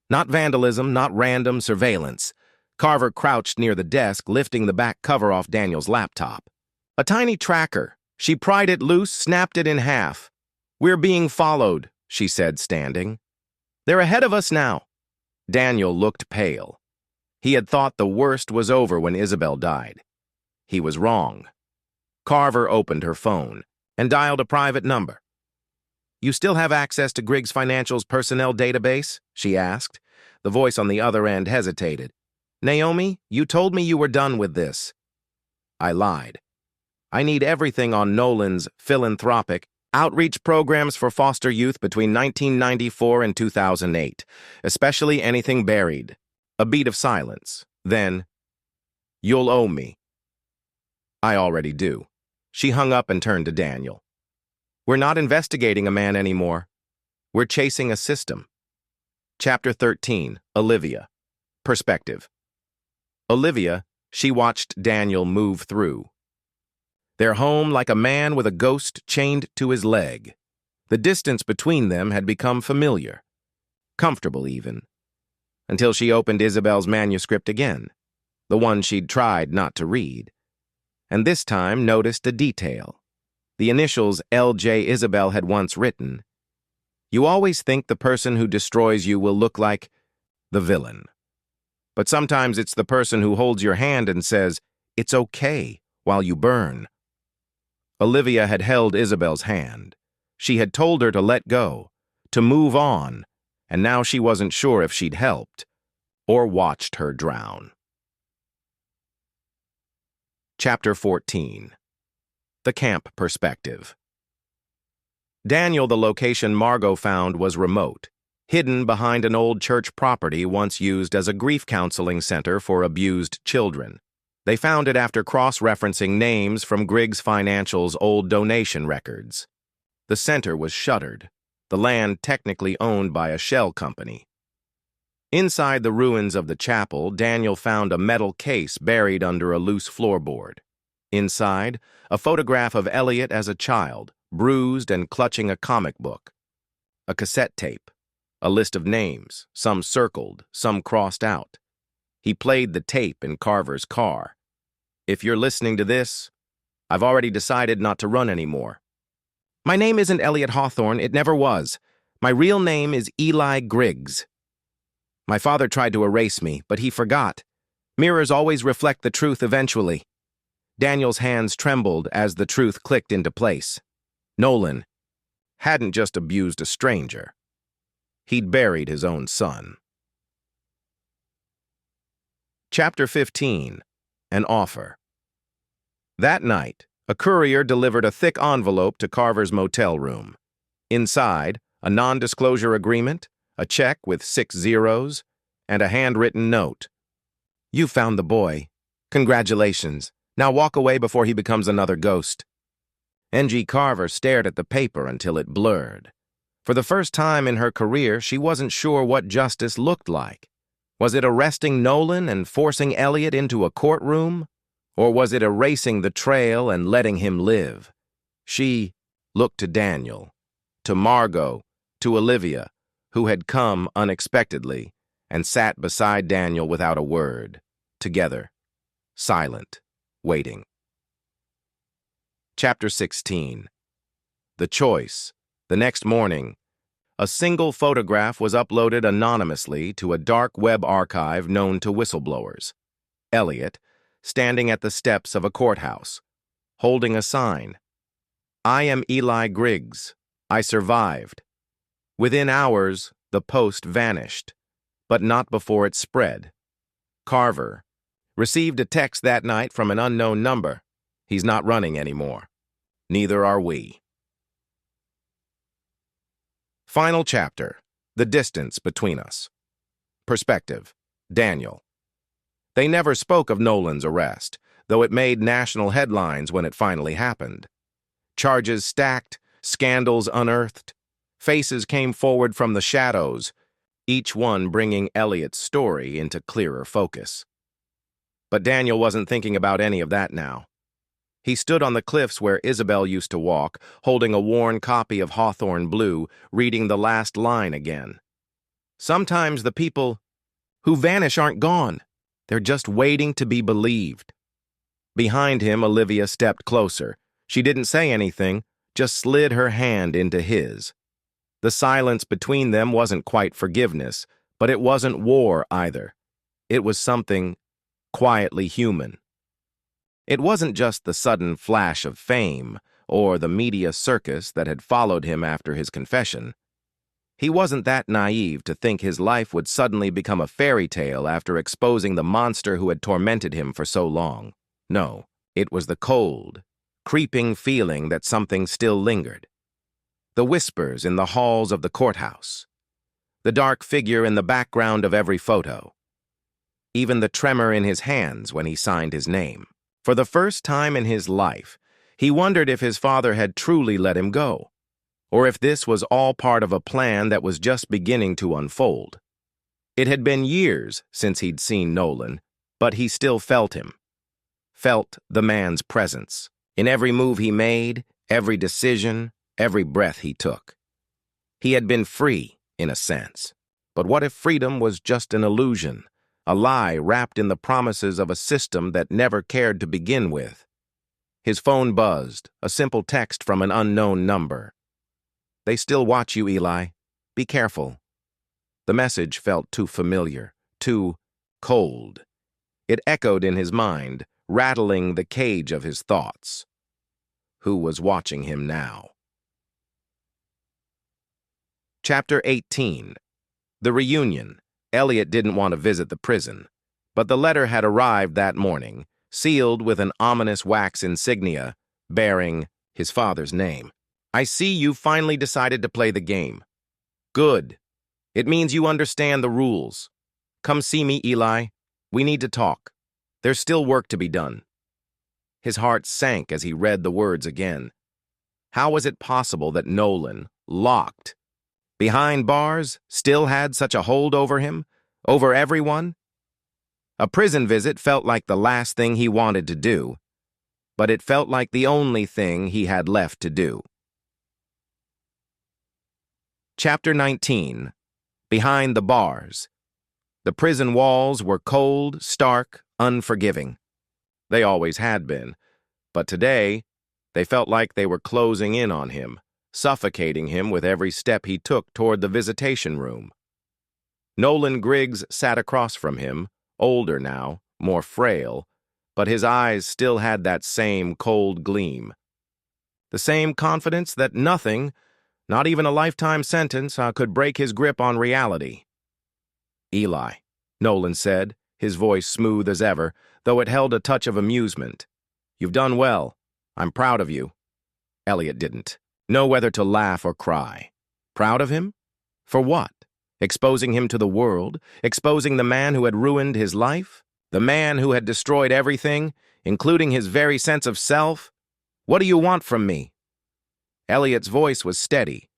Not vandalism, not random surveillance. Carver crouched near the desk, lifting the back cover off Daniel's laptop. A tiny tracker. She pried it loose, snapped it in half. We're being followed, she said, standing. They're ahead of us now. Daniel looked pale. He had thought the worst was over when Isabel died. He was wrong. Carver opened her phone and dialed a private number. You still have access to Griggs Financial's personnel database? She asked. The voice on the other end hesitated. Naomi, you told me you were done with this. I lied. I need everything on Nolan's philanthropic outreach programs for foster youth between 1994 and 2008, especially anything buried. A beat of silence. Then, you'll owe me. I already do. She hung up and turned to Daniel. We're not investigating a man anymore. We're chasing a system. Chapter 13. Olivia. Perspective. Olivia, she watched Daniel move through. Their home like a man with a ghost chained to his leg. The distance between them had become familiar. Comfortable, even. Until she opened Isabel's manuscript again, the one she'd tried not to read. And this time noticed a detail. The initials L.J. Isabel had once written. You always think the person who destroys you will look like the villain. But sometimes it's the person who holds your hand and says, it's okay, while you burn. Olivia had held Isabel's hand. She had told her to let go, to move on, and now she wasn't sure if she'd helped or watched her drown. Chapter 14. The Camp Perspective. Daniel, the location Margot found, was remote, hidden behind an old church property once used as a grief counseling center for abused children. They found it after cross-referencing names from Griggs Financial's old donation records. The center was shuttered, the land technically owned by a shell company. Inside the ruins of the chapel, Daniel found a metal case buried under a loose floorboard. Inside, a photograph of Elliot as a child, bruised and clutching a comic book. A cassette tape, a list of names, some circled, some crossed out. He played the tape in Carver's car. If you're listening to this, I've already decided not to run anymore. My name isn't Elliot Hawthorne, it never was. My real name is Eli Griggs. My father tried to erase me, but he forgot. Mirrors always reflect the truth eventually. Daniel's hands trembled as the truth clicked into place. Nolan hadn't just abused a stranger. He'd buried his own son. Chapter 15. An Offer. That night, a courier delivered a thick envelope to Carver's motel room. Inside, a non-disclosure agreement, a check with 6 zeros, and a handwritten note. You found the boy. Congratulations. Now walk away before he becomes another ghost. N.G. Carver stared at the paper until it blurred. For the first time in her career, she wasn't sure what justice looked like. Was it arresting Nolan and forcing Elliot into a courtroom? Or was it erasing the trail and letting him live? She looked to Daniel, to Margot, to Olivia, who had come unexpectedly and sat beside Daniel without a word, together, silent, waiting. Chapter 16. The Choice. The next morning, a single photograph was uploaded anonymously to a dark web archive known to whistleblowers. Elliot, standing at the steps of a courthouse, holding a sign. I am Eli Griggs. I survived. Within hours, the post vanished, but not before it spread. Carver received a text that night from an unknown number. He's not running anymore. Neither are we. Final chapter. The distance between us. Perspective. Daniel. They never spoke of Nolan's arrest, though it made national headlines when it finally happened. Charges stacked, scandals unearthed. Faces came forward from the shadows, each one bringing Elliot's story into clearer focus. But Daniel wasn't thinking about any of that now. He stood on the cliffs where Isabel used to walk, holding a worn copy of Hawthorne Blue, reading the last line again. Sometimes the people who vanish aren't gone. They're just waiting to be believed. Behind him, Olivia stepped closer. She didn't say anything, just slid her hand into his. The silence between them wasn't quite forgiveness, but it wasn't war either. It was something quietly human. It wasn't just the sudden flash of fame or the media circus that had followed him after his confession. He wasn't that naive to think his life would suddenly become a fairy tale after exposing the monster who had tormented him for so long. No, it was the cold, creeping feeling that something still lingered. The whispers in the halls of the courthouse. The dark figure in the background of every photo. Even the tremor in his hands when he signed his name. For the first time in his life, he wondered if his father had truly let him go, or if this was all part of a plan that was just beginning to unfold. It had been years since he'd seen Nolan, but he still felt him. Felt the man's presence in every move he made, every decision, every breath he took. He had been free, in a sense. But what if freedom was just an illusion, a lie wrapped in the promises of a system that never cared to begin with? His phone buzzed, a simple text from an unknown number. They still watch you, Eli. Be careful. The message felt too familiar, too cold. It echoed in his mind, rattling the cage of his thoughts. Who was watching him now? Chapter 18. The Reunion. Elliot didn't want to visit the prison, but the letter had arrived that morning, sealed with an ominous wax insignia bearing his father's name. I see you finally decided to play the game. Good. It means you understand the rules. Come see me, Eli. We need to talk. There's still work to be done. His heart sank as he read the words again. How was it possible that Nolan, locked behind bars, still had such a hold over him, over everyone? A prison visit felt like the last thing he wanted to do, but it felt like the only thing he had left to do. Chapter 19. Behind the Bars. The prison walls were cold, stark, unforgiving. They always had been, but today they felt like they were closing in on him, suffocating him with every step he took toward the visitation room. Nolan Griggs sat across from him, older now, more frail, but his eyes still had that same cold gleam. The same confidence that nothing, not even a lifetime sentence, could break his grip on reality. Eli, Nolan said, his voice smooth as ever, though it held a touch of amusement. You've done well. I'm proud of you. Elliot didn't know whether to laugh or cry. Proud of him? For what? Exposing him to the world? Exposing the man who had ruined his life? The man who had destroyed everything, including his very sense of self? What do you want from me? Elliot's voice was steady,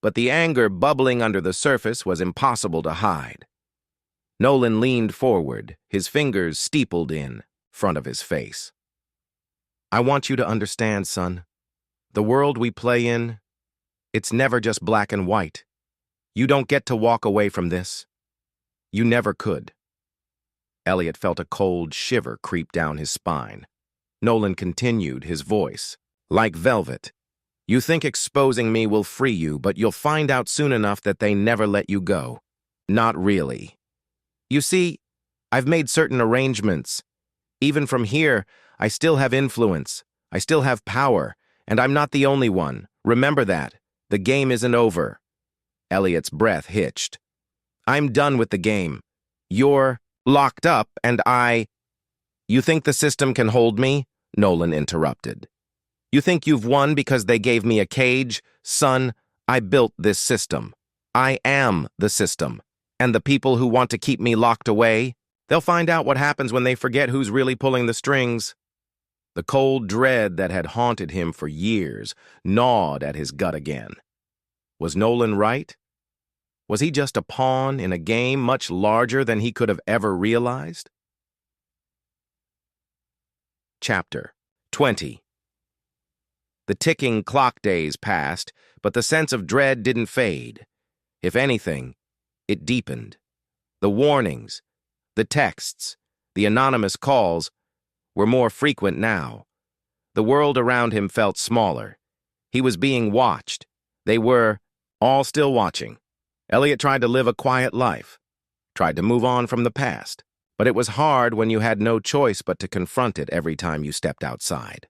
but the anger bubbling under the surface was impossible to hide. Nolan leaned forward, his fingers steepled in front of his face. I want you to understand, son. The world we play in, it's never just black and white. You don't get to walk away from this. You never could. Elliot felt a cold shiver creep down his spine. Nolan continued, his voice like velvet. You think exposing me will free you, but you'll find out soon enough that they never let you go. Not really. You see, I've made certain arrangements. Even from here, I still have influence. I still have power, and I'm not the only one. Remember that. The game isn't over. Elliot's breath hitched. I'm done with the game. You're locked up, and You think the system can hold me? Nolan interrupted. You think you've won because they gave me a cage? Son, I built this system. I am the system. And the people who want to keep me locked away, they'll find out what happens when they forget who's really pulling the strings. The cold dread that had haunted him for years gnawed at his gut again. Was Nolan right? Was he just a pawn in a game much larger than he could have ever realized? Chapter 20. The ticking clock days passed, but the sense of dread didn't fade. If anything, it deepened. The warnings, the texts, the anonymous calls were more frequent now. The world around him felt smaller. He was being watched. They were all still watching. Elliot tried to live a quiet life, tried to move on from the past, but it was hard when you had no choice but to confront it every time you stepped outside.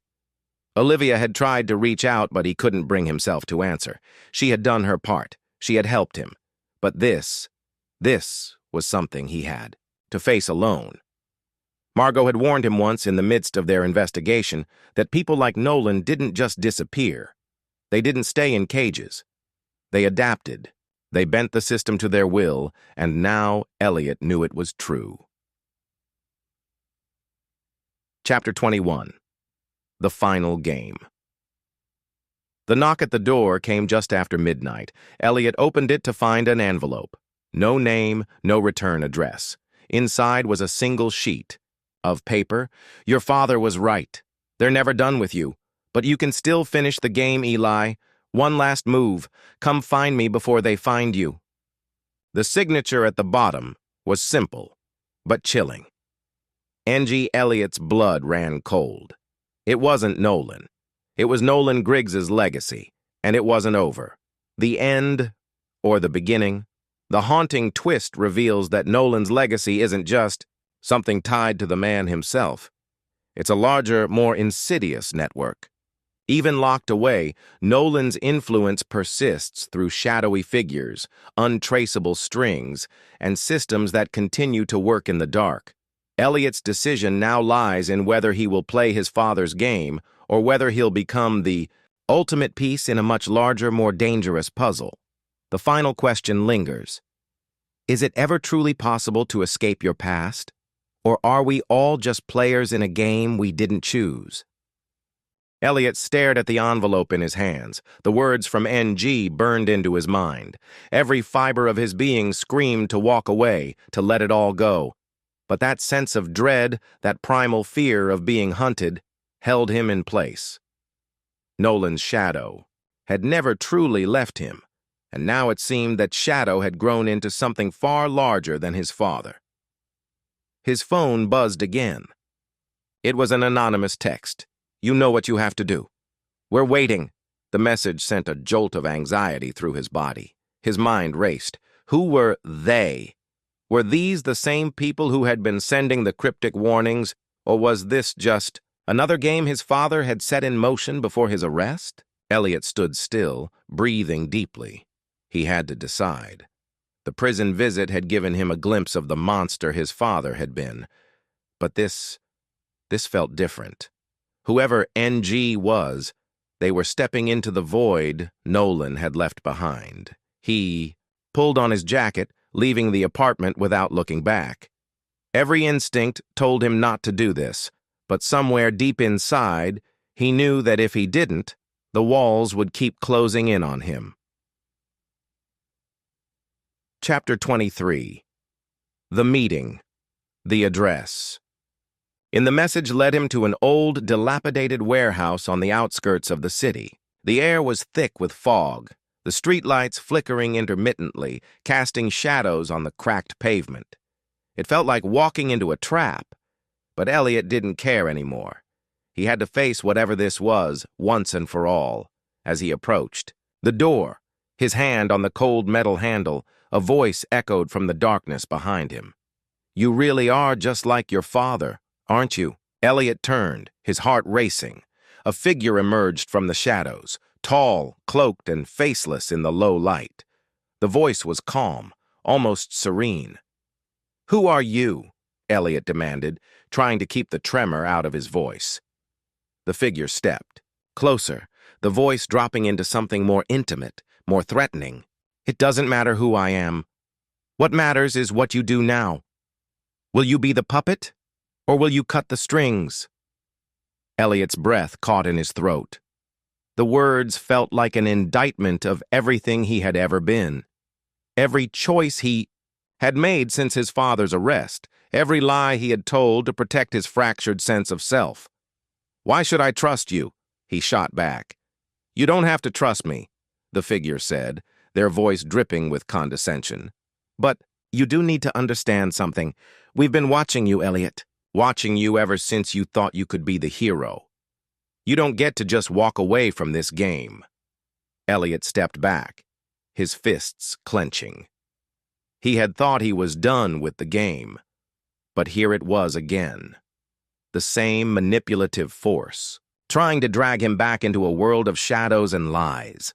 Olivia had tried to reach out, but he couldn't bring himself to answer. She had done her part. She had helped him. But this was something he had to face alone. Margot had warned him once in the midst of their investigation that people like Nolan didn't just disappear. They didn't stay in cages. They adapted. They bent the system to their will, and now Elliot knew it was true. Chapter 21. The Final Game. The knock at the door came just after midnight. Elliot opened it to find an envelope. No name, no return address. Inside was a single sheet of paper. Your father was right. They're never done with you. But you can still finish the game, Eli. One last move. Come find me before they find you. The signature at the bottom was simple, but chilling. Angie Elliott's blood ran cold. It wasn't Nolan. It was Nolan Griggs's legacy, and it wasn't over. The end, or the beginning. The haunting twist reveals that Nolan's legacy isn't just something tied to the man himself. It's a larger, more insidious network. Even locked away, Nolan's influence persists through shadowy figures, untraceable strings, and systems that continue to work in the dark. Elliot's decision now lies in whether he will play his father's game or whether he'll become the ultimate piece in a much larger, more dangerous puzzle. The final question lingers. Is it ever truly possible to escape your past? Or are we all just players in a game we didn't choose? Elliot stared at the envelope in his hands. The words from NG burned into his mind. Every fiber of his being screamed to walk away, to let it all go. But that sense of dread, that primal fear of being hunted, held him in place. Nolan's shadow had never truly left him, and now it seemed that shadow had grown into something far larger than his father. His phone buzzed again. It was an anonymous text. "You know what you have to do. We're waiting." The message sent a jolt of anxiety through his body. His mind raced. Who were they? Were these the same people who had been sending the cryptic warnings, or was this just another game his father had set in motion before his arrest? Elliot stood still, breathing deeply. He had to decide. The prison visit had given him a glimpse of the monster his father had been. But this felt different. Whoever NG was, they were stepping into the void Nolan had left behind. He pulled on his jacket, leaving the apartment without looking back. Every instinct told him not to do this, but somewhere deep inside, he knew that if he didn't, the walls would keep closing in on him. Chapter 23. The Meeting. The Address. In the message led him to an old, dilapidated warehouse on the outskirts of the city. The air was thick with fog, the streetlights flickering intermittently, casting shadows on the cracked pavement. It felt like walking into a trap, but Elliot didn't care anymore. He had to face whatever this was, once and for all. As he approached the door, his hand on the cold metal handle, a voice echoed from the darkness behind him. "You really are just like your father, aren't you?" Elliot turned, his heart racing. A figure emerged from the shadows, tall, cloaked, and faceless in the low light. The voice was calm, almost serene. "Who are you?" Elliot demanded, trying to keep the tremor out of his voice. The figure stepped closer, the voice dropping into something more intimate, more threatening. "It doesn't matter who I am. What matters is what you do now. Will you be the puppet, or will you cut the strings?" Elliot's breath caught in his throat. The words felt like an indictment of everything he had ever been. Every choice he had made since his father's arrest, every lie he had told to protect his fractured sense of self. "Why should I trust you?" he shot back. "You don't have to trust me," the figure said, their voice dripping with condescension. "But you do need to understand something. We've been watching you, Elliot. Watching you ever since you thought you could be the hero. You don't get to just walk away from this game." Elliot stepped back, his fists clenching. He had thought he was done with the game, but here it was again. The same manipulative force, trying to drag him back into a world of shadows and lies.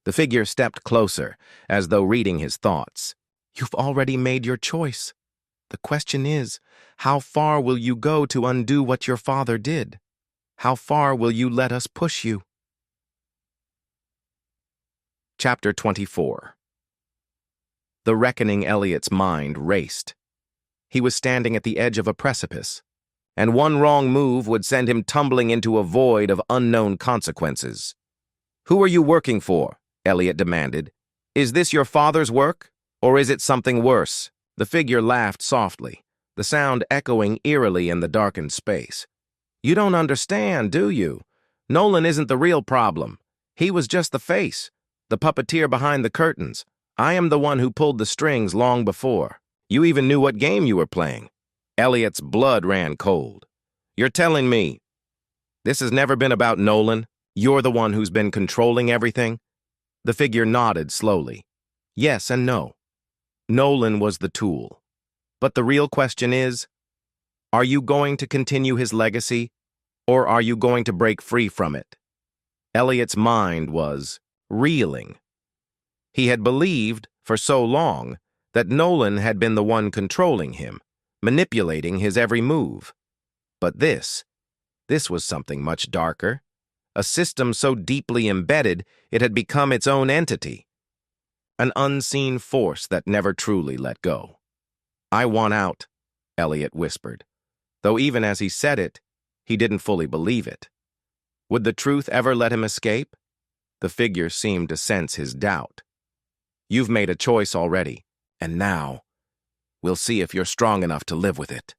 The figure stepped closer, as though reading his thoughts. "You've already made your choice. The question is, how far will you go to undo what your father did? How far will you let us push you?" Chapter 24. The reckoning Elliot's mind raced. He was standing at the edge of a precipice, and one wrong move would send him tumbling into a void of unknown consequences. "Who are you working for?" Elliot demanded. "Is this your father's work, or is it something worse?" The figure laughed softly, the sound echoing eerily in the darkened space. "You don't understand, do you? Nolan isn't the real problem. He was just the face, the puppeteer behind the curtains. I am the one who pulled the strings long before. You even knew what game you were playing." Elliot's blood ran cold. "You're telling me this has never been about Nolan? You're the one who's been controlling everything?" The figure nodded slowly. "Yes and no. Nolan was the tool. But the real question is, are you going to continue his legacy, or are you going to break free from it?" Elliot's mind was reeling. He had believed, for so long, that Nolan had been the one controlling him, manipulating his every move. But this was something much darker, a system so deeply embedded it had become its own entity, an unseen force that never truly let go. "I want out," Elliot whispered, though even as he said it, he didn't fully believe it. Would the truth ever let him escape? The figure seemed to sense his doubt. "You've made a choice already, and now we'll see if you're strong enough to live with it."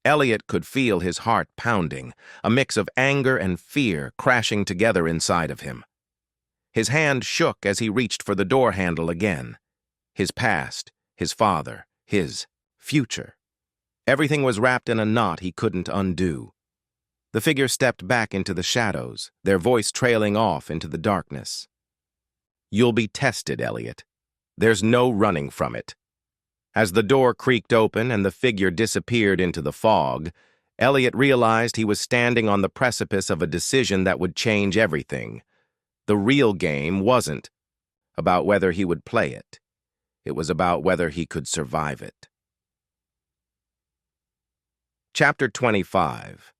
Elliot could feel his heart pounding, a mix of anger and fear crashing together inside of him. His hand shook as he reached for the door handle again. His past, his father, his future. Everything was wrapped in a knot he couldn't undo. The figure stepped back into the shadows, their voice trailing off into the darkness. "You'll be tested, Elliot. There's no running from it." As the door creaked open and the figure disappeared into the fog, Elliot realized he was standing on the precipice of a decision that would change everything. The real game wasn't about whether he would play it. It was about whether he could survive it. Chapter 25.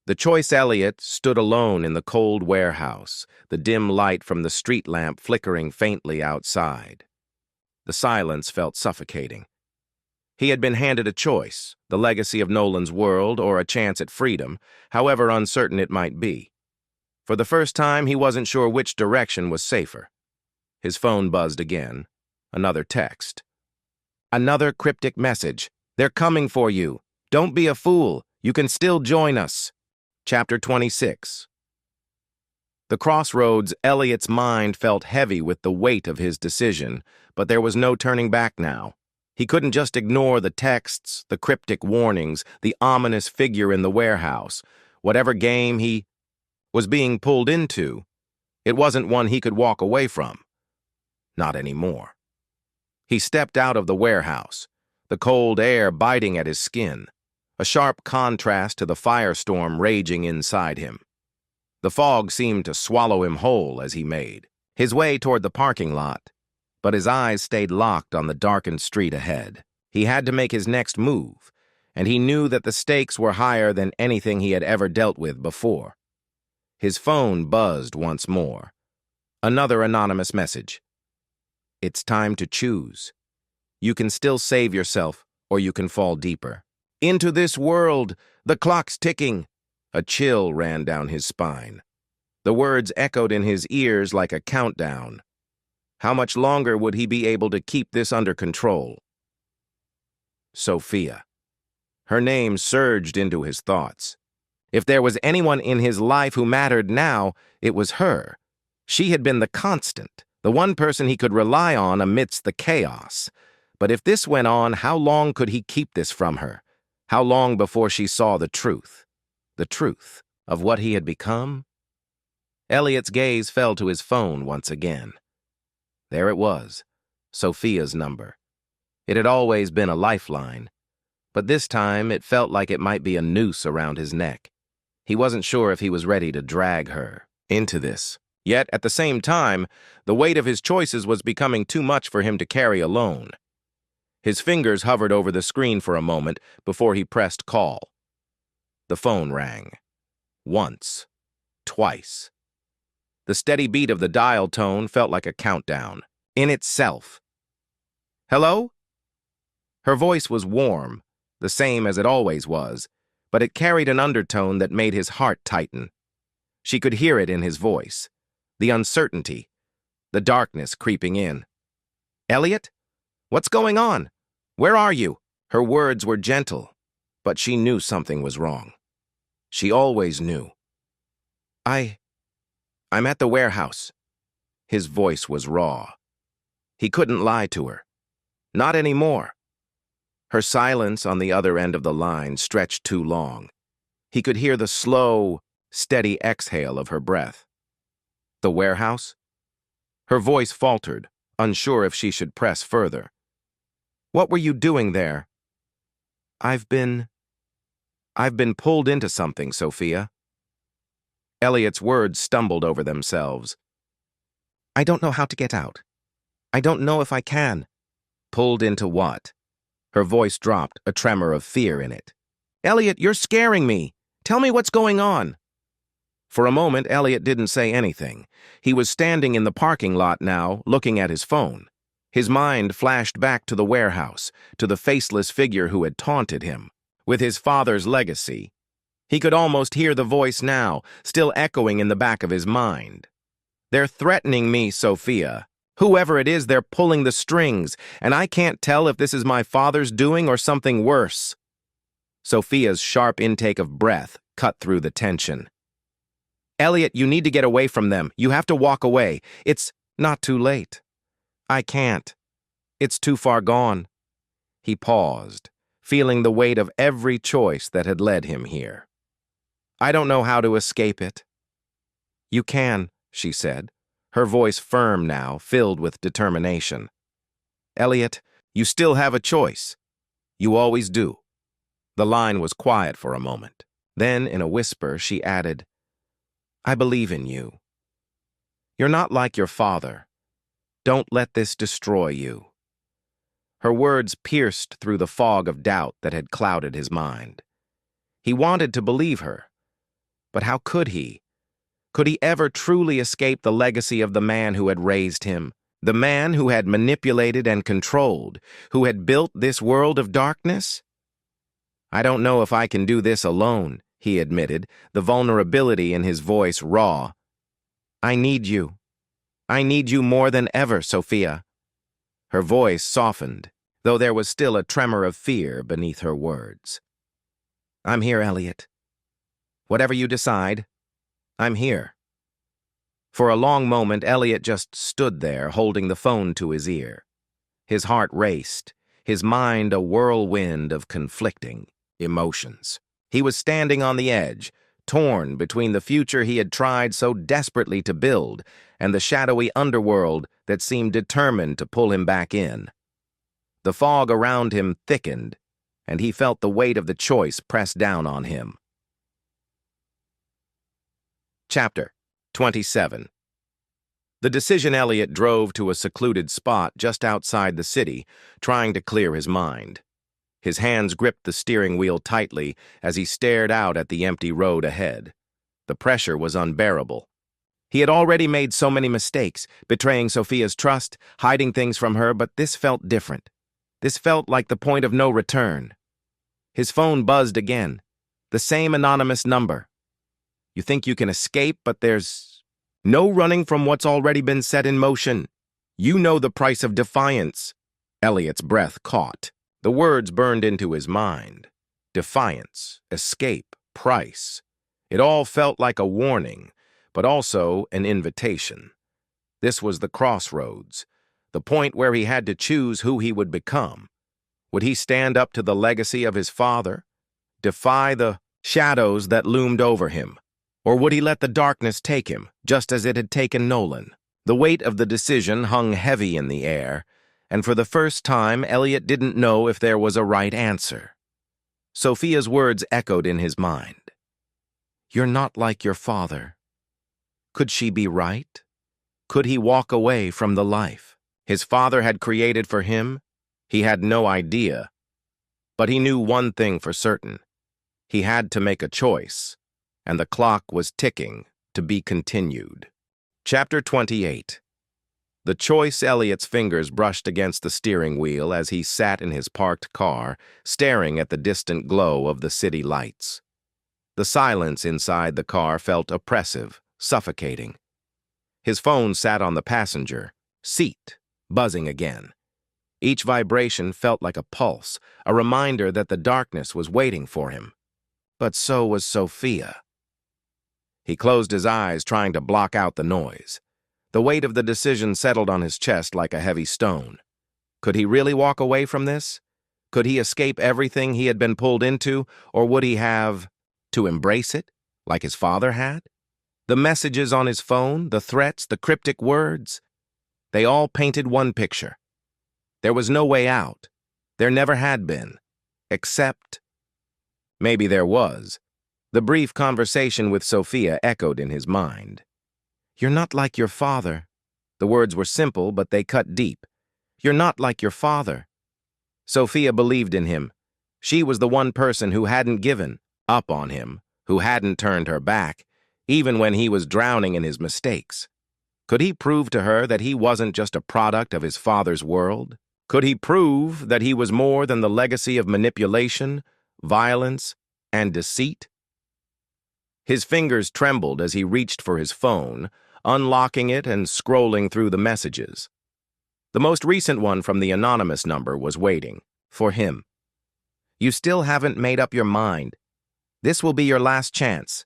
The choice Elliot stood alone in the cold warehouse, the dim light from the street lamp flickering faintly outside. The silence felt suffocating. He had been handed a choice, the legacy of Nolan's world or a chance at freedom, however uncertain it might be. For the first time, he wasn't sure which direction was safer. His phone buzzed again. Another text. Another cryptic message. "They're coming for you. Don't be a fool. You can still join us." Chapter 26. The crossroads, Elliot's mind felt heavy with the weight of his decision, but there was no turning back now. He couldn't just ignore the texts, the cryptic warnings, the ominous figure in the warehouse. Whatever game he was being pulled into, it wasn't one he could walk away from. Not anymore. He stepped out of the warehouse, the cold air biting at his skin, a sharp contrast to the firestorm raging inside him. The fog seemed to swallow him whole as he made his way toward the parking lot, but his eyes stayed locked on the darkened street ahead. He had to make his next move, and he knew that the stakes were higher than anything he had ever dealt with before. His phone buzzed once more. Another anonymous message. "It's time to choose. You can still save yourself, or you can fall deeper. Into this world, the clock's ticking." A chill ran down his spine. The words echoed in his ears like a countdown. How much longer would he be able to keep this under control? Sophia. Her name surged into his thoughts. If there was anyone in his life who mattered now, it was her. She had been the constant, the one person he could rely on amidst the chaos. But if this went on, how long could he keep this from her? How long before she saw the truth? The truth of what he had become? Elliot's gaze fell to his phone once again. There it was, Sophia's number. It had always been a lifeline, but this time it felt like it might be a noose around his neck. He wasn't sure if he was ready to drag her into this. Yet, at the same time, the weight of his choices was becoming too much for him to carry alone. His fingers hovered over the screen for a moment before he pressed call. The phone rang. Once. Twice. The steady beat of the dial tone felt like a countdown. In itself. "Hello?" Her voice was warm, the same as it always was, but it carried an undertone that made his heart tighten. She could hear it in his voice. The uncertainty. The darkness creeping in. "Elliot? What's going on? Where are you?" Her words were gentle, but she knew something was wrong. She always knew. I'm at the warehouse." His voice was raw. He couldn't lie to her. Not anymore. Her silence on the other end of the line stretched too long. He could hear the slow, steady exhale of her breath. "The warehouse?" Her voice faltered, unsure if she should press further. "What were you doing there?" I've been pulled into something, Sophia." Elliot's words stumbled over themselves. "I don't know how to get out. I don't know if I can." "Pulled into what?" Her voice dropped, a tremor of fear in it. "Elliot, you're scaring me. Tell me what's going on." For a moment, Elliot didn't say anything. He was standing in the parking lot now, looking at his phone. His mind flashed back to the warehouse, to the faceless figure who had taunted him. With his father's legacy, he could almost hear the voice now, still echoing in the back of his mind. "They're threatening me, Sophia. Whoever it is, they're pulling the strings, and I can't tell if this is my father's doing or something worse." Sophia's sharp intake of breath cut through the tension. "Elliot, you need to get away from them. You have to walk away. It's not too late." "I can't. It's too far gone." He paused, feeling the weight of every choice that had led him here. "I don't know how to escape it." "You can," she said, her voice firm now, filled with determination. "Elliot, you still have a choice. You always do." The line was quiet for a moment. Then, in a whisper, she added, "I believe in you. You're not like your father. Don't let this destroy you." Her words pierced through the fog of doubt that had clouded his mind. He wanted to believe her, but how could he? Could he ever truly escape the legacy of the man who had raised him, the man who had manipulated and controlled, who had built this world of darkness? "I don't know if I can do this alone," he admitted, the vulnerability in his voice raw. "I need you. I need you more than ever, Sophia." Her voice softened, though there was still a tremor of fear beneath her words. "I'm here, Elliot. Whatever you decide, I'm here." For a long moment, Elliot just stood there, holding the phone to his ear. His heart raced, his mind a whirlwind of conflicting emotions. He was standing on the edge, torn between the future he had tried so desperately to build and the shadowy underworld that seemed determined to pull him back in. The fog around him thickened, and he felt the weight of the choice press down on him. Chapter 27. The decision Elliot drove to a secluded spot just outside the city, trying to clear his mind. His hands gripped the steering wheel tightly as he stared out at the empty road ahead. The pressure was unbearable. He had already made so many mistakes, betraying Sophia's trust, hiding things from her, but this felt different. This felt like the point of no return. His phone buzzed again. The same anonymous number. "You think you can escape, but there's no running from what's already been set in motion. You know the price of defiance." Elliot's breath caught. The words burned into his mind. Defiance, escape, price. It all felt like a warning, but also an invitation. This was the crossroads, the point where he had to choose who he would become. Would he stand up to the legacy of his father, defy the shadows that loomed over him? Or would he let the darkness take him, just as it had taken Nolan? The weight of the decision hung heavy in the air, and for the first time, Elliot didn't know if there was a right answer. Sophia's words echoed in his mind. "You're not like your father." Could she be right? Could he walk away from the life his father had created for him? He had no idea. But he knew one thing for certain. He had to make a choice, and the clock was ticking, to be continued. Chapter 28. The choice Elliot's fingers brushed against the steering wheel as he sat in his parked car, staring at the distant glow of the city lights. The silence inside the car felt oppressive, suffocating. His phone sat on the passenger seat, buzzing again. Each vibration felt like a pulse, a reminder that the darkness was waiting for him. But so was Sophia. He closed his eyes, trying to block out the noise. The weight of the decision settled on his chest like a heavy stone. Could he really walk away from this? Could he escape everything he had been pulled into, or would he have to embrace it, like his father had? The messages on his phone, the threats, the cryptic words, they all painted one picture. There was no way out. There never had been. Except, maybe there was. The brief conversation with Sophia echoed in his mind. "You're not like your father." The words were simple, but they cut deep. "You're not like your father." Sophia believed in him. She was the one person who hadn't given up on him, who hadn't turned her back, even when he was drowning in his mistakes. Could he prove to her that he wasn't just a product of his father's world? Could he prove that he was more than the legacy of manipulation, violence, and deceit? His fingers trembled as he reached for his phone, unlocking it and scrolling through the messages. The most recent one from the anonymous number was waiting for him. You still haven't made up your mind. This will be your last chance.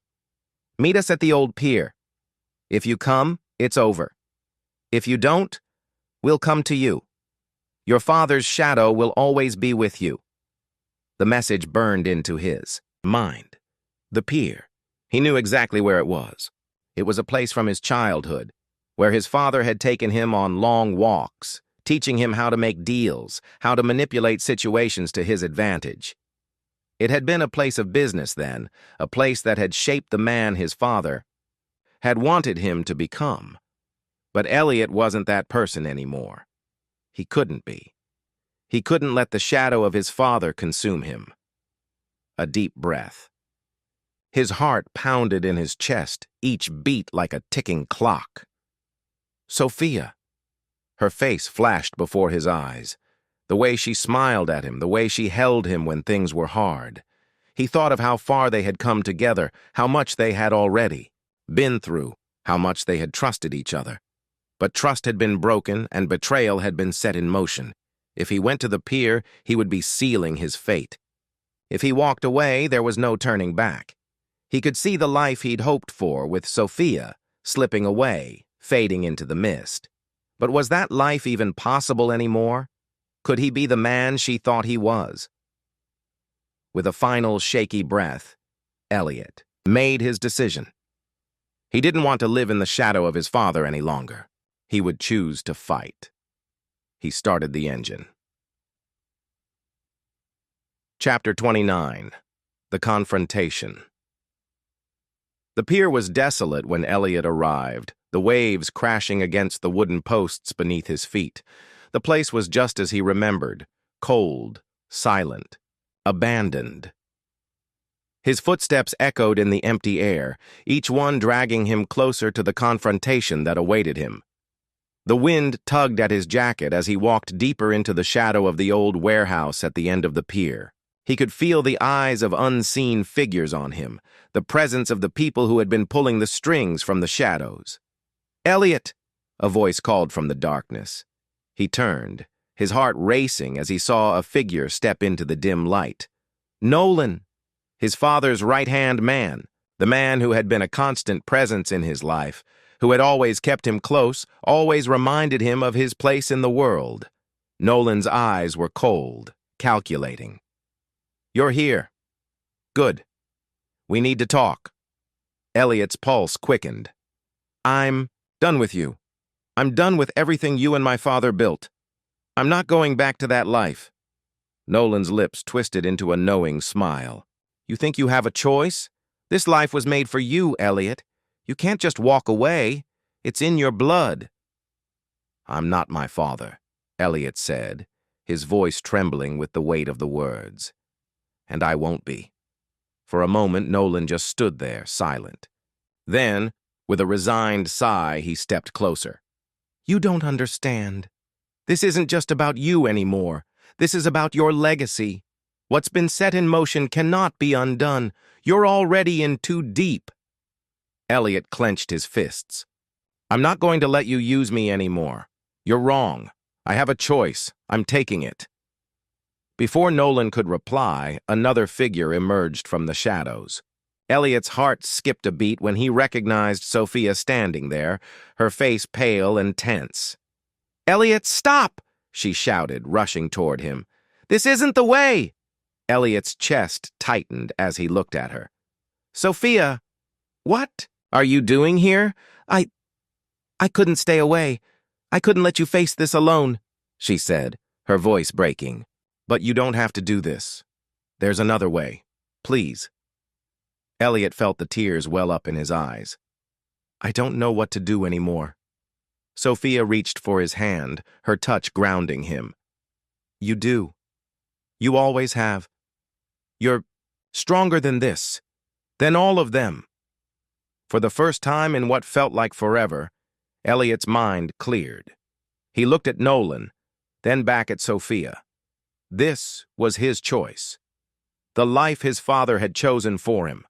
Meet us at the old pier. If you come, it's over. If you don't, we'll come to you. Your father's shadow will always be with you. The message burned into his mind. The pier. He knew exactly where it was. It was a place from his childhood, where his father had taken him on long walks, teaching him how to make deals, how to manipulate situations to his advantage. It had been a place of business then, a place that had shaped the man his father had wanted him to become. But Elliot wasn't that person anymore. He couldn't be. He couldn't let the shadow of his father consume him. A deep breath. His heart pounded in his chest, each beat like a ticking clock. Sophia. Her face flashed before his eyes. The way she smiled at him, the way she held him when things were hard. He thought of how far they had come together, how much they had already been through, how much they had trusted each other. But trust had been broken and betrayal had been set in motion. If he went to the pier, he would be sealing his fate. If he walked away, there was no turning back. He could see the life he'd hoped for with Sophia, slipping away, fading into the mist. But was that life even possible anymore? Could he be the man she thought he was? With a final shaky breath, Elliot made his decision. He didn't want to live in the shadow of his father any longer. He would choose to fight. He started the engine. Chapter 29. The Confrontation. The pier was desolate when Elliot arrived, the waves crashing against the wooden posts beneath his feet. The place was just as he remembered, cold, silent, abandoned. His footsteps echoed in the empty air, each one dragging him closer to the confrontation that awaited him. The wind tugged at his jacket as he walked deeper into the shadow of the old warehouse at the end of the pier. He could feel the eyes of unseen figures on him, the presence of the people who had been pulling the strings from the shadows. "Elliot!" a voice called from the darkness. He turned, his heart racing as he saw a figure step into the dim light. Nolan, his father's right-hand man, the man who had been a constant presence in his life, who had always kept him close, always reminded him of his place in the world. Nolan's eyes were cold, calculating. "You're here. Good. We need to talk." Elliot's pulse quickened. "I'm done with you. I'm done with everything you and my father built. I'm not going back to that life." Nolan's lips twisted into a knowing smile. "You think you have a choice? This life was made for you, Elliot. You can't just walk away. It's in your blood." "I'm not my father," Elliot said, his voice trembling with the weight of the words. "And I won't be." For a moment, Nolan just stood there, silent. Then, with a resigned sigh, he stepped closer. "You don't understand. This isn't just about you anymore. This is about your legacy. What's been set in motion cannot be undone. You're already in too deep." Elliot clenched his fists. "I'm not going to let you use me anymore. You're wrong. I have a choice. I'm taking it." Before Nolan could reply, another figure emerged from the shadows. Elliot's heart skipped a beat when he recognized Sophia standing there, her face pale and tense. "Elliot, stop!" she shouted, rushing toward him. "This isn't the way!" Elliot's chest tightened as he looked at her. "Sophia, what are you doing here? I couldn't stay away. I couldn't let you face this alone," she said, her voice breaking. "But you don't have to do this. There's another way. Please." Elliot felt the tears well up in his eyes. "I don't know what to do anymore." Sophia reached for his hand, her touch grounding him. "You do. You always have. You're stronger than this, than all of them. For the first time in what felt like forever, Elliot's mind cleared. He looked at Nolan, then back at Sophia. This was his choice. The life his father had chosen for him,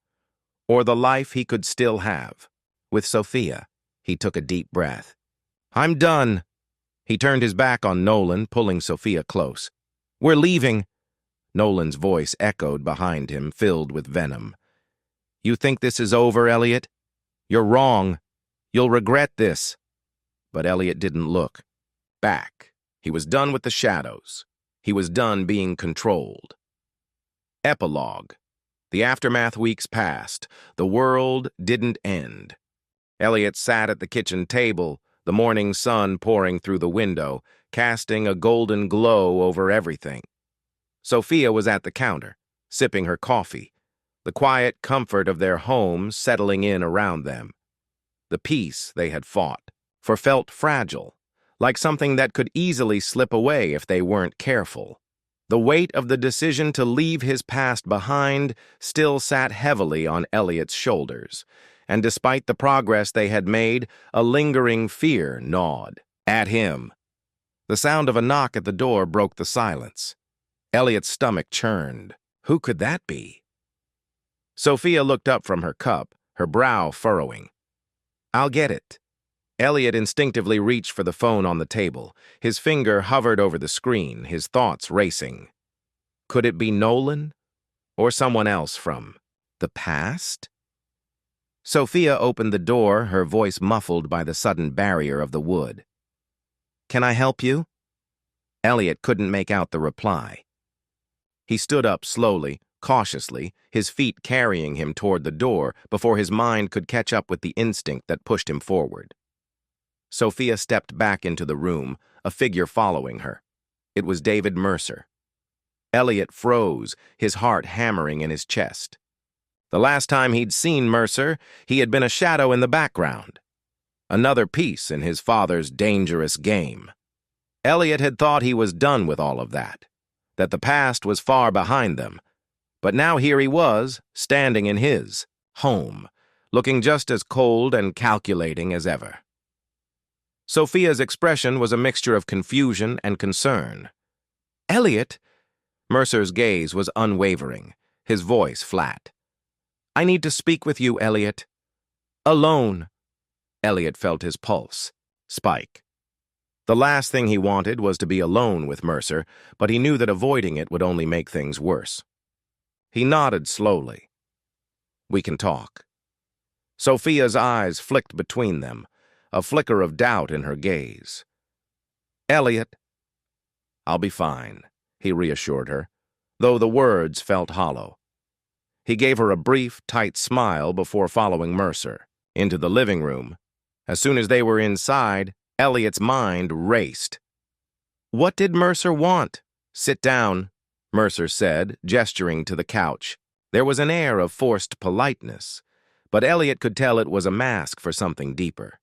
or the life he could still have. With Sophia, he took a deep breath. I'm done. He turned his back on Nolan, pulling Sophia close. We're leaving. Nolan's voice echoed behind him, filled with venom. You think this is over, Elliot? You're wrong. You'll regret this. But Elliot didn't look back. He was done with the shadows. He was done being controlled. Epilogue. The aftermath weeks passed. The world didn't end. Elliot sat at the kitchen table, the morning sun pouring through the window, casting a golden glow over everything. Sophia was at the counter, sipping her coffee, the quiet comfort of their home settling in around them. The peace they had fought for felt fragile, like something that could easily slip away if they weren't careful. The weight of the decision to leave his past behind still sat heavily on Elliot's shoulders, and despite the progress they had made, a lingering fear gnawed at him. The sound of a knock at the door broke the silence. Elliot's stomach churned. Who could that be? Sophia looked up from her cup, her brow furrowing. I'll get it. Elliot instinctively reached for the phone on the table. His finger hovered over the screen, his thoughts racing. Could it be Nolan? Or someone else from the past? Sophia opened the door, her voice muffled by the sudden barrier of the wood. Can I help you? Elliot couldn't make out the reply. He stood up slowly, cautiously, his feet carrying him toward the door before his mind could catch up with the instinct that pushed him forward. Sophia stepped back into the room, a figure following her. It was David Mercer. Elliot froze, his heart hammering in his chest. The last time he'd seen Mercer, he had been a shadow in the background. Another piece in his father's dangerous game. Elliot had thought he was done with all of that the past was far behind them. But now here he was, standing in his home, looking just as cold and calculating as ever. Sophia's expression was a mixture of confusion and concern. Elliot! Mercer's gaze was unwavering, his voice flat. I need to speak with you, Elliot. Alone. Elliot felt his pulse spike. The last thing he wanted was to be alone with Mercer, but he knew that avoiding it would only make things worse. He nodded slowly. We can talk. Sophia's eyes flicked between them, a flicker of doubt in her gaze. Elliot. I'll be fine, he reassured her, though the words felt hollow. He gave her a brief, tight smile before following Mercer into the living room. As soon as they were inside, Elliot's mind raced. What did Mercer want? Sit down, Mercer said, gesturing to the couch. There was an air of forced politeness, but Elliot could tell it was a mask for something deeper.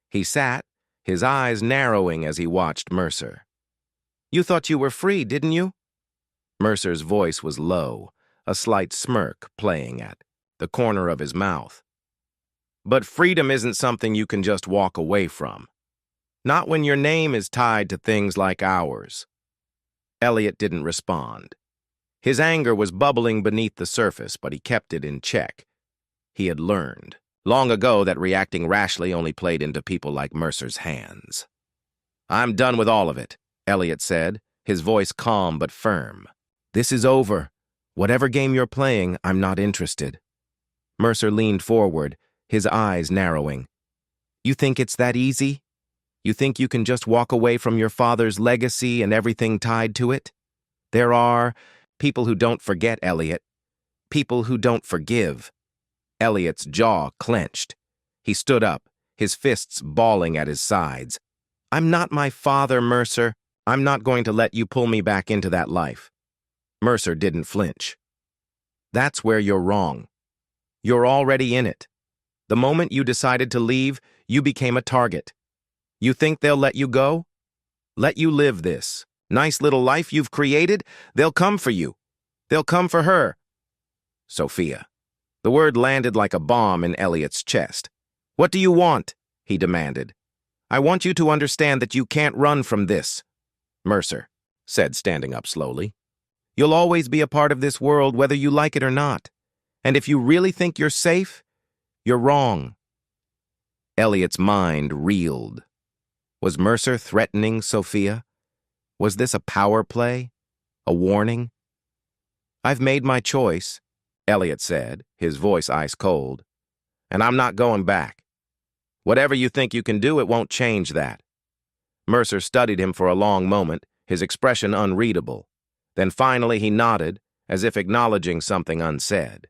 He sat, his eyes narrowing as he watched Mercer. You thought you were free, didn't you? Mercer's voice was low, a slight smirk playing at the corner of his mouth. But freedom isn't something you can just walk away from. Not when your name is tied to things like ours. Elliot didn't respond. His anger was bubbling beneath the surface, but he kept it in check. He had learned long ago that reacting rashly only played into people like Mercer's hands. I'm done with all of it, Elliot said, his voice calm but firm. This is over. Whatever game you're playing, I'm not interested. Mercer leaned forward, his eyes narrowing. You think it's that easy? You think you can just walk away from your father's legacy and everything tied to it? There are people who don't forget, Elliot. People who don't forgive. Elliot's jaw clenched. He stood up, his fists balling at his sides. I'm not my father, Mercer. I'm not going to let you pull me back into that life. Mercer didn't flinch. That's where you're wrong. You're already in it. The moment you decided to leave, you became a target. You think they'll let you go? Let you live this, Nice little life you've created? They'll come for you. They'll come for her. Sophia. The word landed like a bomb in Elliot's chest. What do you want? He demanded. I want you to understand that you can't run from this. Mercer said, standing up slowly. You'll always be a part of this world whether you like it or not. And if you really think you're safe, you're wrong. Elliot's mind reeled. Was Mercer threatening Sophia? Was this a power play? A warning? I've made my choice, Elliot said, his voice ice cold. And I'm not going back. Whatever you think you can do, it won't change that. Mercer studied him for a long moment, his expression unreadable. Then finally he nodded, as if acknowledging something unsaid.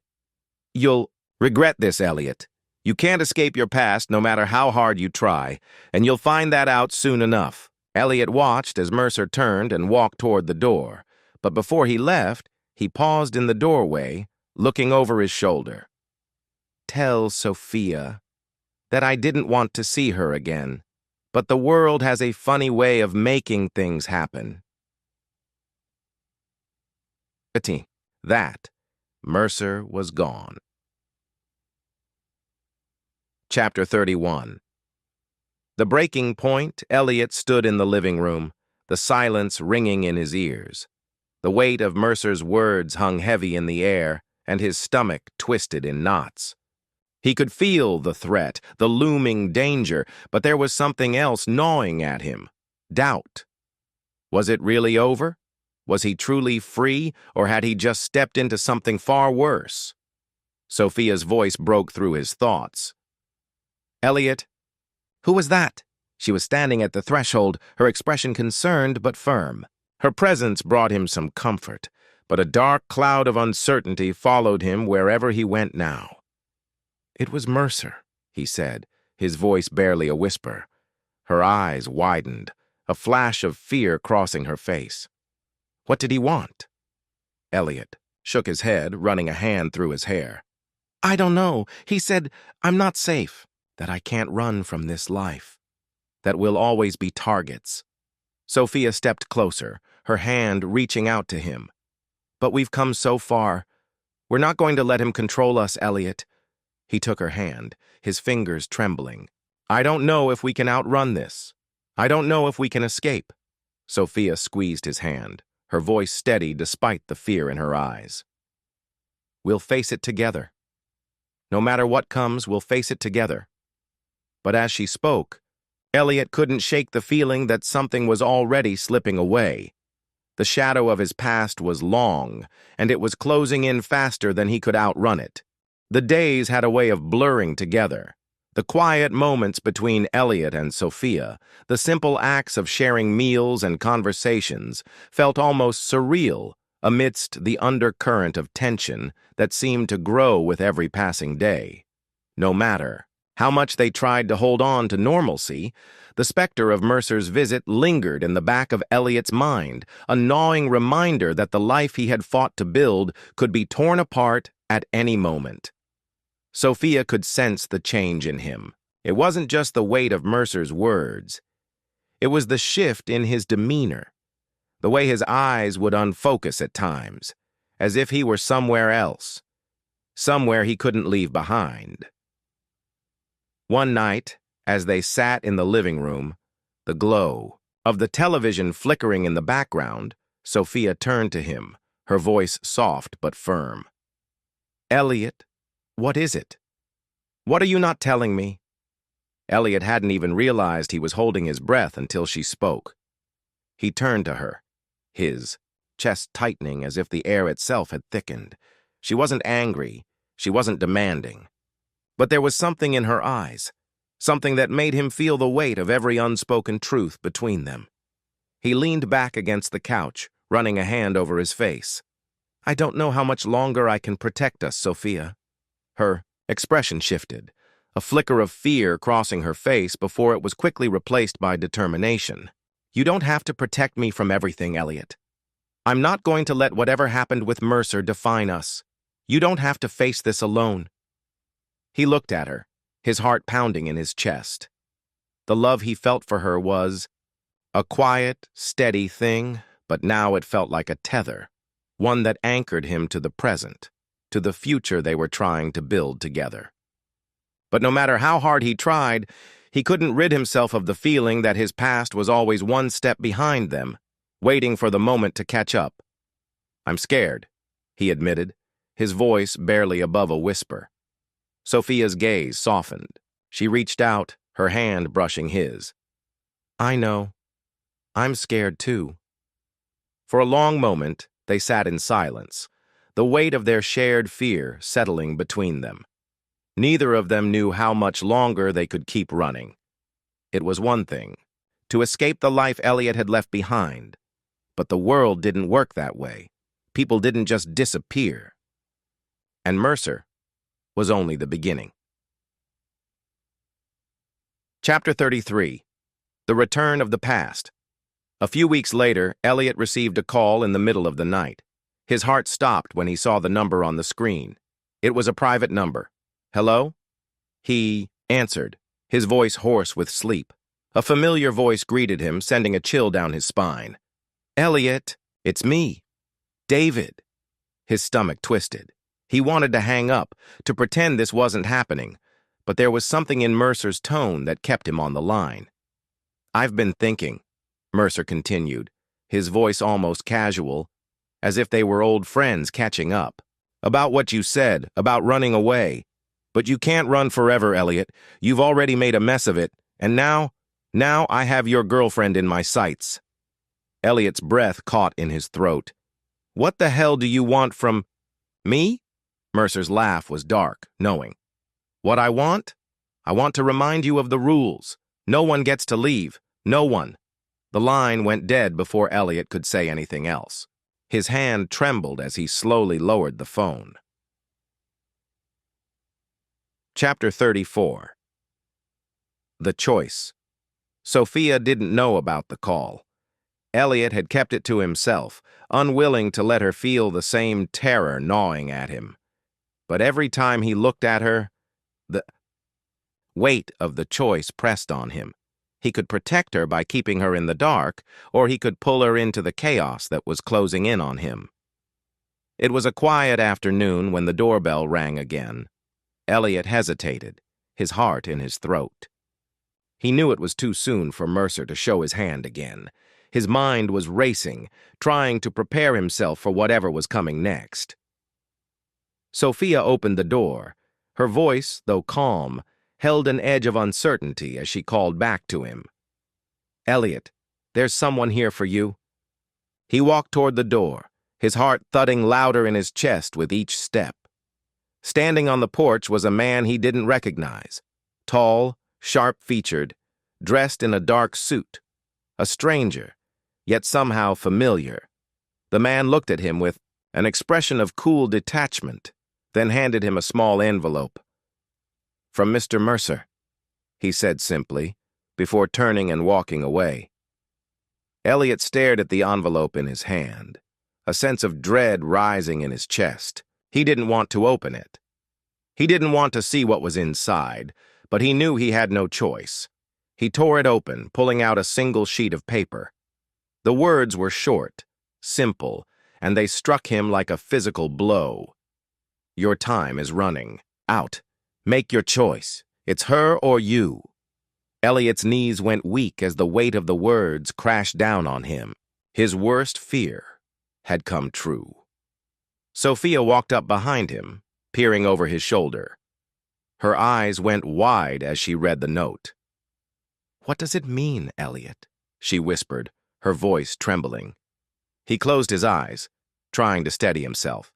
You'll regret this, Elliot. You can't escape your past no matter how hard you try, and you'll find that out soon enough. Elliot watched as Mercer turned and walked toward the door, but before he left, he paused in the doorway, looking over his shoulder. Tell Sophia that I didn't want to see her again, but the world has a funny way of making things happen. That, Mercer was gone. Chapter 31. The breaking point, Elliot stood in the living room, the silence ringing in his ears. The weight of Mercer's words hung heavy in the air, and his stomach twisted in knots. He could feel the threat, the looming danger, but there was something else gnawing at him. Doubt. Was it really over? Was he truly free, or had he just stepped into something far worse? Sophia's voice broke through his thoughts. Elliot? Who was that? She was standing at the threshold, her expression concerned but firm. Her presence brought him some comfort, but a dark cloud of uncertainty followed him wherever he went now. It was Mercer, he said, his voice barely a whisper. Her eyes widened, a flash of fear crossing her face. What did he want? Elliot shook his head, running a hand through his hair. I don't know. He said, I'm not safe, that I can't run from this life, that we'll always be targets. Sophia stepped closer, her hand reaching out to him. But we've come so far. We're not going to let him control us, Elliot. He took her hand, his fingers trembling. I don't know if we can outrun this. I don't know if we can escape. Sophia squeezed his hand, her voice steady despite the fear in her eyes. We'll face it together. No matter what comes, we'll face it together. But as she spoke, Elliot couldn't shake the feeling that something was already slipping away. The shadow of his past was long, and it was closing in faster than he could outrun it. The days had a way of blurring together. The quiet moments between Elliot and Sophia, the simple acts of sharing meals and conversations, felt almost surreal amidst the undercurrent of tension that seemed to grow with every passing day. No matter how much they tried to hold on to normalcy, the specter of Mercer's visit lingered in the back of Elliot's mind, a gnawing reminder that the life he had fought to build could be torn apart at any moment. Sophia could sense the change in him. It wasn't just the weight of Mercer's words. It was the shift in his demeanor, the way his eyes would unfocus at times, as if he were somewhere else, somewhere he couldn't leave behind. One night, as they sat in the living room, the glow of the television flickering in the background, Sophia turned to him, her voice soft but firm. Elliot, what is it? What are you not telling me? Elliot hadn't even realized he was holding his breath until she spoke. He turned to her, his chest tightening as if the air itself had thickened. She wasn't angry, she wasn't demanding. But there was something in her eyes, something that made him feel the weight of every unspoken truth between them. He leaned back against the couch, running a hand over his face. I don't know how much longer I can protect us, Sophia. Her expression shifted, a flicker of fear crossing her face before it was quickly replaced by determination. You don't have to protect me from everything, Elliot. I'm not going to let whatever happened with Mercer define us. You don't have to face this alone. He looked at her, his heart pounding in his chest. The love he felt for her was a quiet, steady thing, but now it felt like a tether, one that anchored him to the present, to the future they were trying to build together. But no matter how hard he tried, he couldn't rid himself of the feeling that his past was always one step behind them, waiting for the moment to catch up. "I'm scared," he admitted, his voice barely above a whisper. Sophia's gaze softened. She reached out, her hand brushing his. "I know. I'm scared too." For a long moment, they sat in silence, the weight of their shared fear settling between them. Neither of them knew how much longer they could keep running. It was one thing, to escape the life Elliot had left behind. But the world didn't work that way. People didn't just disappear. And Mercer was only the beginning. Chapter 33. The Return of the Past. A few weeks later, Elliot received a call in the middle of the night. His heart stopped when he saw the number on the screen. It was a private number. "Hello?" He answered, his voice hoarse with sleep. A familiar voice greeted him, sending a chill down his spine. "Elliot, it's me. David." His stomach twisted. He wanted to hang up, to pretend this wasn't happening, but there was something in Mercer's tone that kept him on the line. "I've been thinking," Mercer continued, his voice almost casual, as if they were old friends catching up, "about what you said, about running away. But you can't run forever, Elliot. You've already made a mess of it, and now I have your girlfriend in my sights." Elliot's breath caught in his throat. "What the hell do you want from me?" Mercer's laugh was dark, knowing. "What I want? I want to remind you of the rules. No one gets to leave. No one." The line went dead before Elliot could say anything else. His hand trembled as he slowly lowered the phone. Chapter 34. The Choice. Sophia didn't know about the call. Elliot had kept it to himself, unwilling to let her feel the same terror gnawing at him. But every time he looked at her, the weight of the choice pressed on him. He could protect her by keeping her in the dark, or he could pull her into the chaos that was closing in on him. It was a quiet afternoon when the doorbell rang again. Elliot hesitated, his heart in his throat. He knew it was too soon for Mercer to show his hand again. His mind was racing, trying to prepare himself for whatever was coming next. Sophia opened the door. Her voice, though calm, held an edge of uncertainty as she called back to him. "Elliot, there's someone here for you." He walked toward the door, his heart thudding louder in his chest with each step. Standing on the porch was a man he didn't recognize. Tall, sharp-featured, dressed in a dark suit. A stranger, yet somehow familiar. The man looked at him with an expression of cool detachment, then handed him a small envelope. "From Mr. Mercer," he said simply, before turning and walking away. Elliot stared at the envelope in his hand, a sense of dread rising in his chest. He didn't want to open it. He didn't want to see what was inside, but he knew he had no choice. He tore it open, pulling out a single sheet of paper. The words were short, simple, and they struck him like a physical blow. "Your time is running out. Make your choice. It's her or you." Elliot's knees went weak as the weight of the words crashed down on him. His worst fear had come true. Sophia walked up behind him, peering over his shoulder. Her eyes went wide as she read the note. "What does it mean, Elliot?" she whispered, her voice trembling. He closed his eyes, trying to steady himself.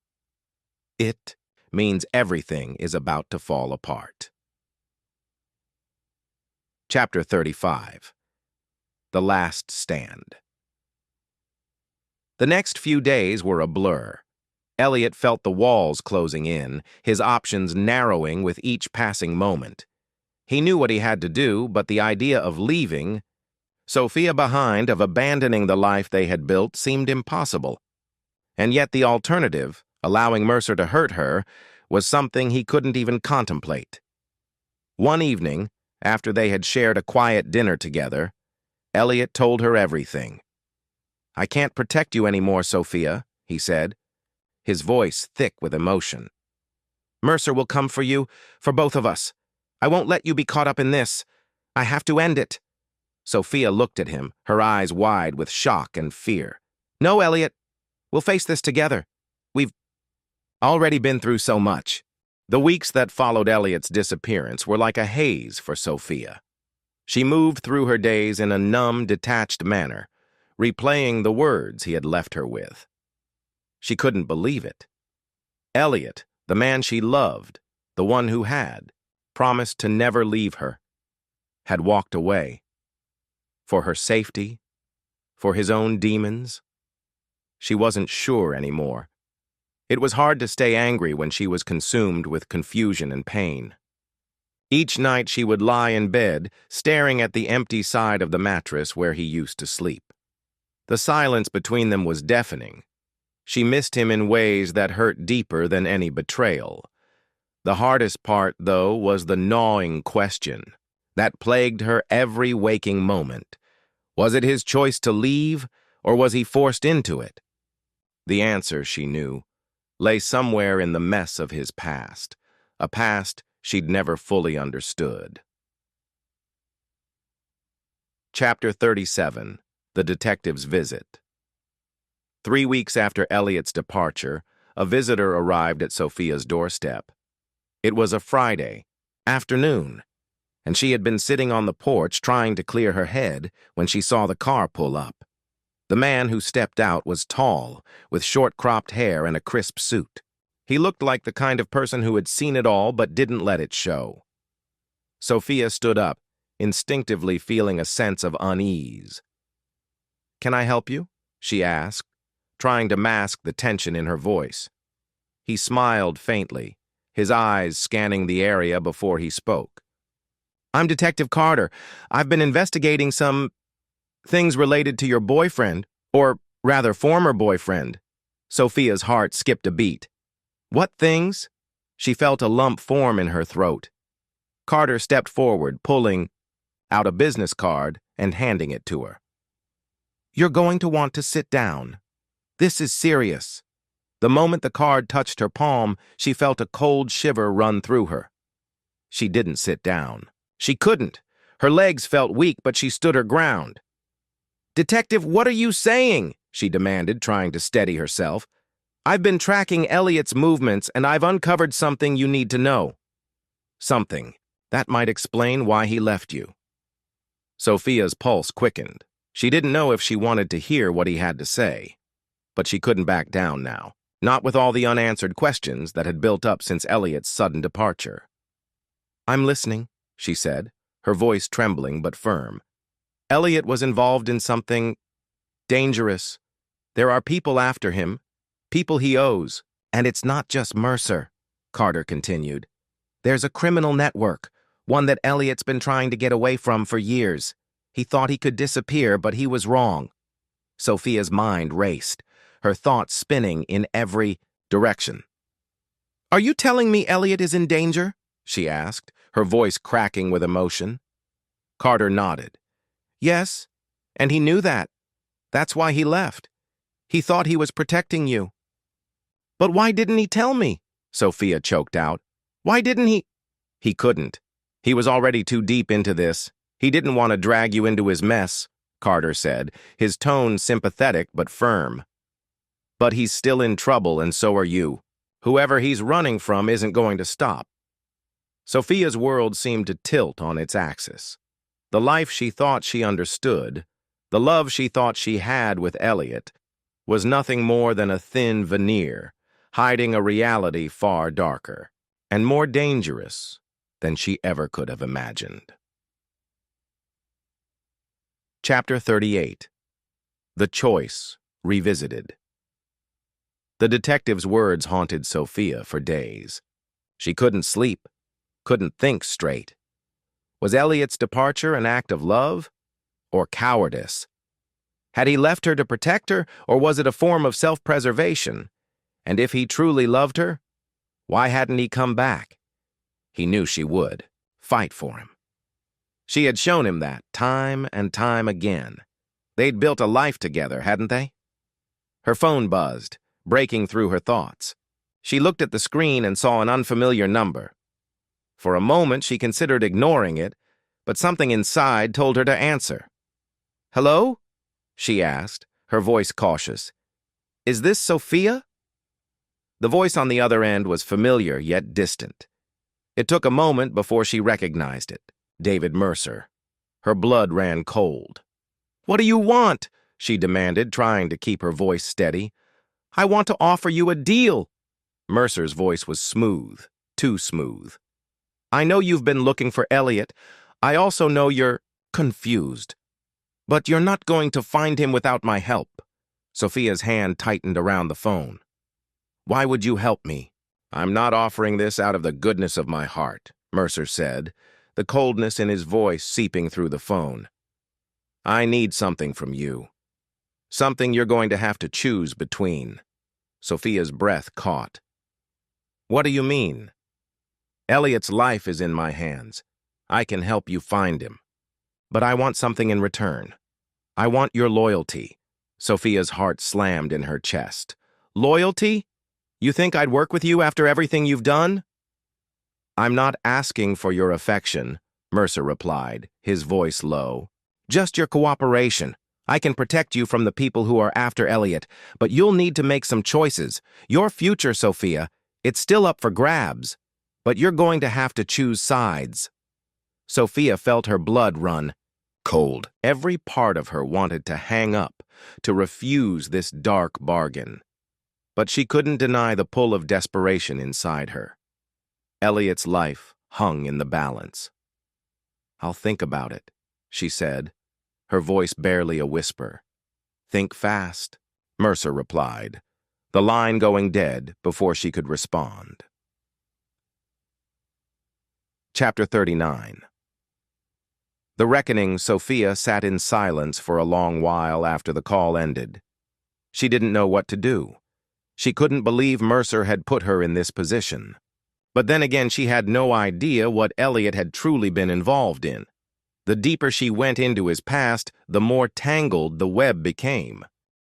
"It means everything is about to fall apart." Chapter 35. The Last Stand. The next few days were a blur. Elliot felt the walls closing in, his options narrowing with each passing moment. He knew what he had to do, but the idea of leaving Sophia behind, of abandoning the life they had built, seemed impossible. And yet the alternative, allowing Mercer to hurt her, was something he couldn't even contemplate. One evening, after they had shared a quiet dinner together, Elliot told her everything. I can't protect you anymore, Sophia, he said, his voice thick with emotion. Mercer will come for you, for both of us. I won't let you be caught up in this. I have to end it. Sophia looked at him, her eyes wide with shock and fear. No, Elliot. We'll face this together. We've already been through so much. The weeks that followed Elliot's disappearance were like a haze for Sophia. She moved through her days in a numb, detached manner, replaying the words he had left her with. She couldn't believe it. Elliot, the man she loved, the one who had promised to never leave her, had walked away. For her safety, for his own demons. She wasn't sure anymore. It was hard to stay angry when she was consumed with confusion and pain. Each night she would lie in bed, staring at the empty side of the mattress where he used to sleep. The silence between them was deafening. She missed him in ways that hurt deeper than any betrayal. The hardest part, though, was the gnawing question that plagued her every waking moment. Was it his choice to leave, or was he forced into it? The answer, she knew, lay somewhere in the mess of his past, a past she'd never fully understood. Chapter 37. The Detective's Visit. 3 weeks after Elliot's departure, a visitor arrived at Sophia's doorstep. It was a Friday afternoon, and she had been sitting on the porch trying to clear her head when she saw the car pull up. The man who stepped out was tall, with short-cropped hair and a crisp suit. He looked like the kind of person who had seen it all but didn't let it show. Sophia stood up, instinctively feeling a sense of unease. "Can I help you?" she asked, trying to mask the tension in her voice. He smiled faintly, his eyes scanning the area before he spoke. "I'm Detective Carter. I've been investigating some things related to your boyfriend, or rather former boyfriend." Sophia's heart skipped a beat. "What things?" She felt a lump form in her throat. Carter stepped forward, pulling out a business card and handing it to her. "You're going to want to sit down. This is serious." The moment the card touched her palm, she felt a cold shiver run through her. She didn't sit down. She couldn't. Her legs felt weak, but she stood her ground. "Detective, what are you saying?" she demanded, trying to steady herself. "I've been tracking Elliot's movements, and I've uncovered something you need to know." "Something. That might explain why he left you." Sophia's pulse quickened. She didn't know if she wanted to hear what he had to say. But she couldn't back down now, not with all the unanswered questions that had built up since Elliot's sudden departure. "I'm listening," she said, her voice trembling but firm. "Elliot was involved in something dangerous. There are people after him, people he owes, and it's not just Mercer," Carter continued. "There's a criminal network, one that Elliot's been trying to get away from for years. He thought he could disappear, but he was wrong." Sophia's mind raced, her thoughts spinning in every direction. "Are you telling me Elliot is in danger?" she asked, her voice cracking with emotion. Carter nodded. "Yes, and he knew that. That's why he left. He thought he was protecting you." "But why didn't he tell me?" Sophia choked out. "Why didn't he?" "He couldn't. He was already too deep into this. He didn't want to drag you into his mess," Carter said, his tone sympathetic but firm. "But he's still in trouble, and so are you. Whoever he's running from isn't going to stop." Sophia's world seemed to tilt on its axis. The life she thought she understood, the love she thought she had with Elliot, was nothing more than a thin veneer, hiding a reality far darker and more dangerous than she ever could have imagined. Chapter 38. The Choice Revisited. The detective's words haunted Sophia for days. She couldn't sleep, couldn't think straight. Was Elliot's departure an act of love or cowardice? Had he left her to protect her, or was it a form of self-preservation? And if he truly loved her, why hadn't he come back? He knew she would fight for him. She had shown him that time and time again. They'd built a life together, hadn't they? Her phone buzzed, breaking through her thoughts. She looked at the screen and saw an unfamiliar number. For a moment, she considered ignoring it, but something inside told her to answer. "Hello?" she asked, her voice cautious. "Is this Sophia?" The voice on the other end was familiar yet distant. It took a moment before she recognized it. David Mercer. Her blood ran cold. "What do you want?" she demanded, trying to keep her voice steady. "I want to offer you a deal." Mercer's voice was smooth, too smooth. "I know you've been looking for Elliot. I also know you're confused. But you're not going to find him without my help." Sophia's hand tightened around the phone. "Why would you help me?" "I'm not offering this out of the goodness of my heart," Mercer said, the coldness in his voice seeping through the phone. "I need something from you. Something you're going to have to choose between." Sophia's breath caught. "What do you mean?" "Elliot's life is in my hands. I can help you find him. But I want something in return. I want your loyalty." Sophia's heart slammed in her chest. "Loyalty? You think I'd work with you after everything you've done?" "I'm not asking for your affection," Mercer replied, his voice low. "Just your cooperation. I can protect you from the people who are after Elliot, but you'll need to make some choices. Your future, Sophia, it's still up for grabs, but you're going to have to choose sides." Sophia felt her blood run cold. Every part of her wanted to hang up, to refuse this dark bargain. But she couldn't deny the pull of desperation inside her. Elliot's life hung in the balance. "I'll think about it," she said, her voice barely a whisper. "Think fast," Mercer replied, the line going dead before she could respond. Chapter 39. The reckoning, Sophia sat in silence for a long while after the call ended. She didn't know what to do. She couldn't believe Mercer had put her in this position. But then again, she had no idea what Elliot had truly been involved in. The deeper she went into his past, the more tangled the web became.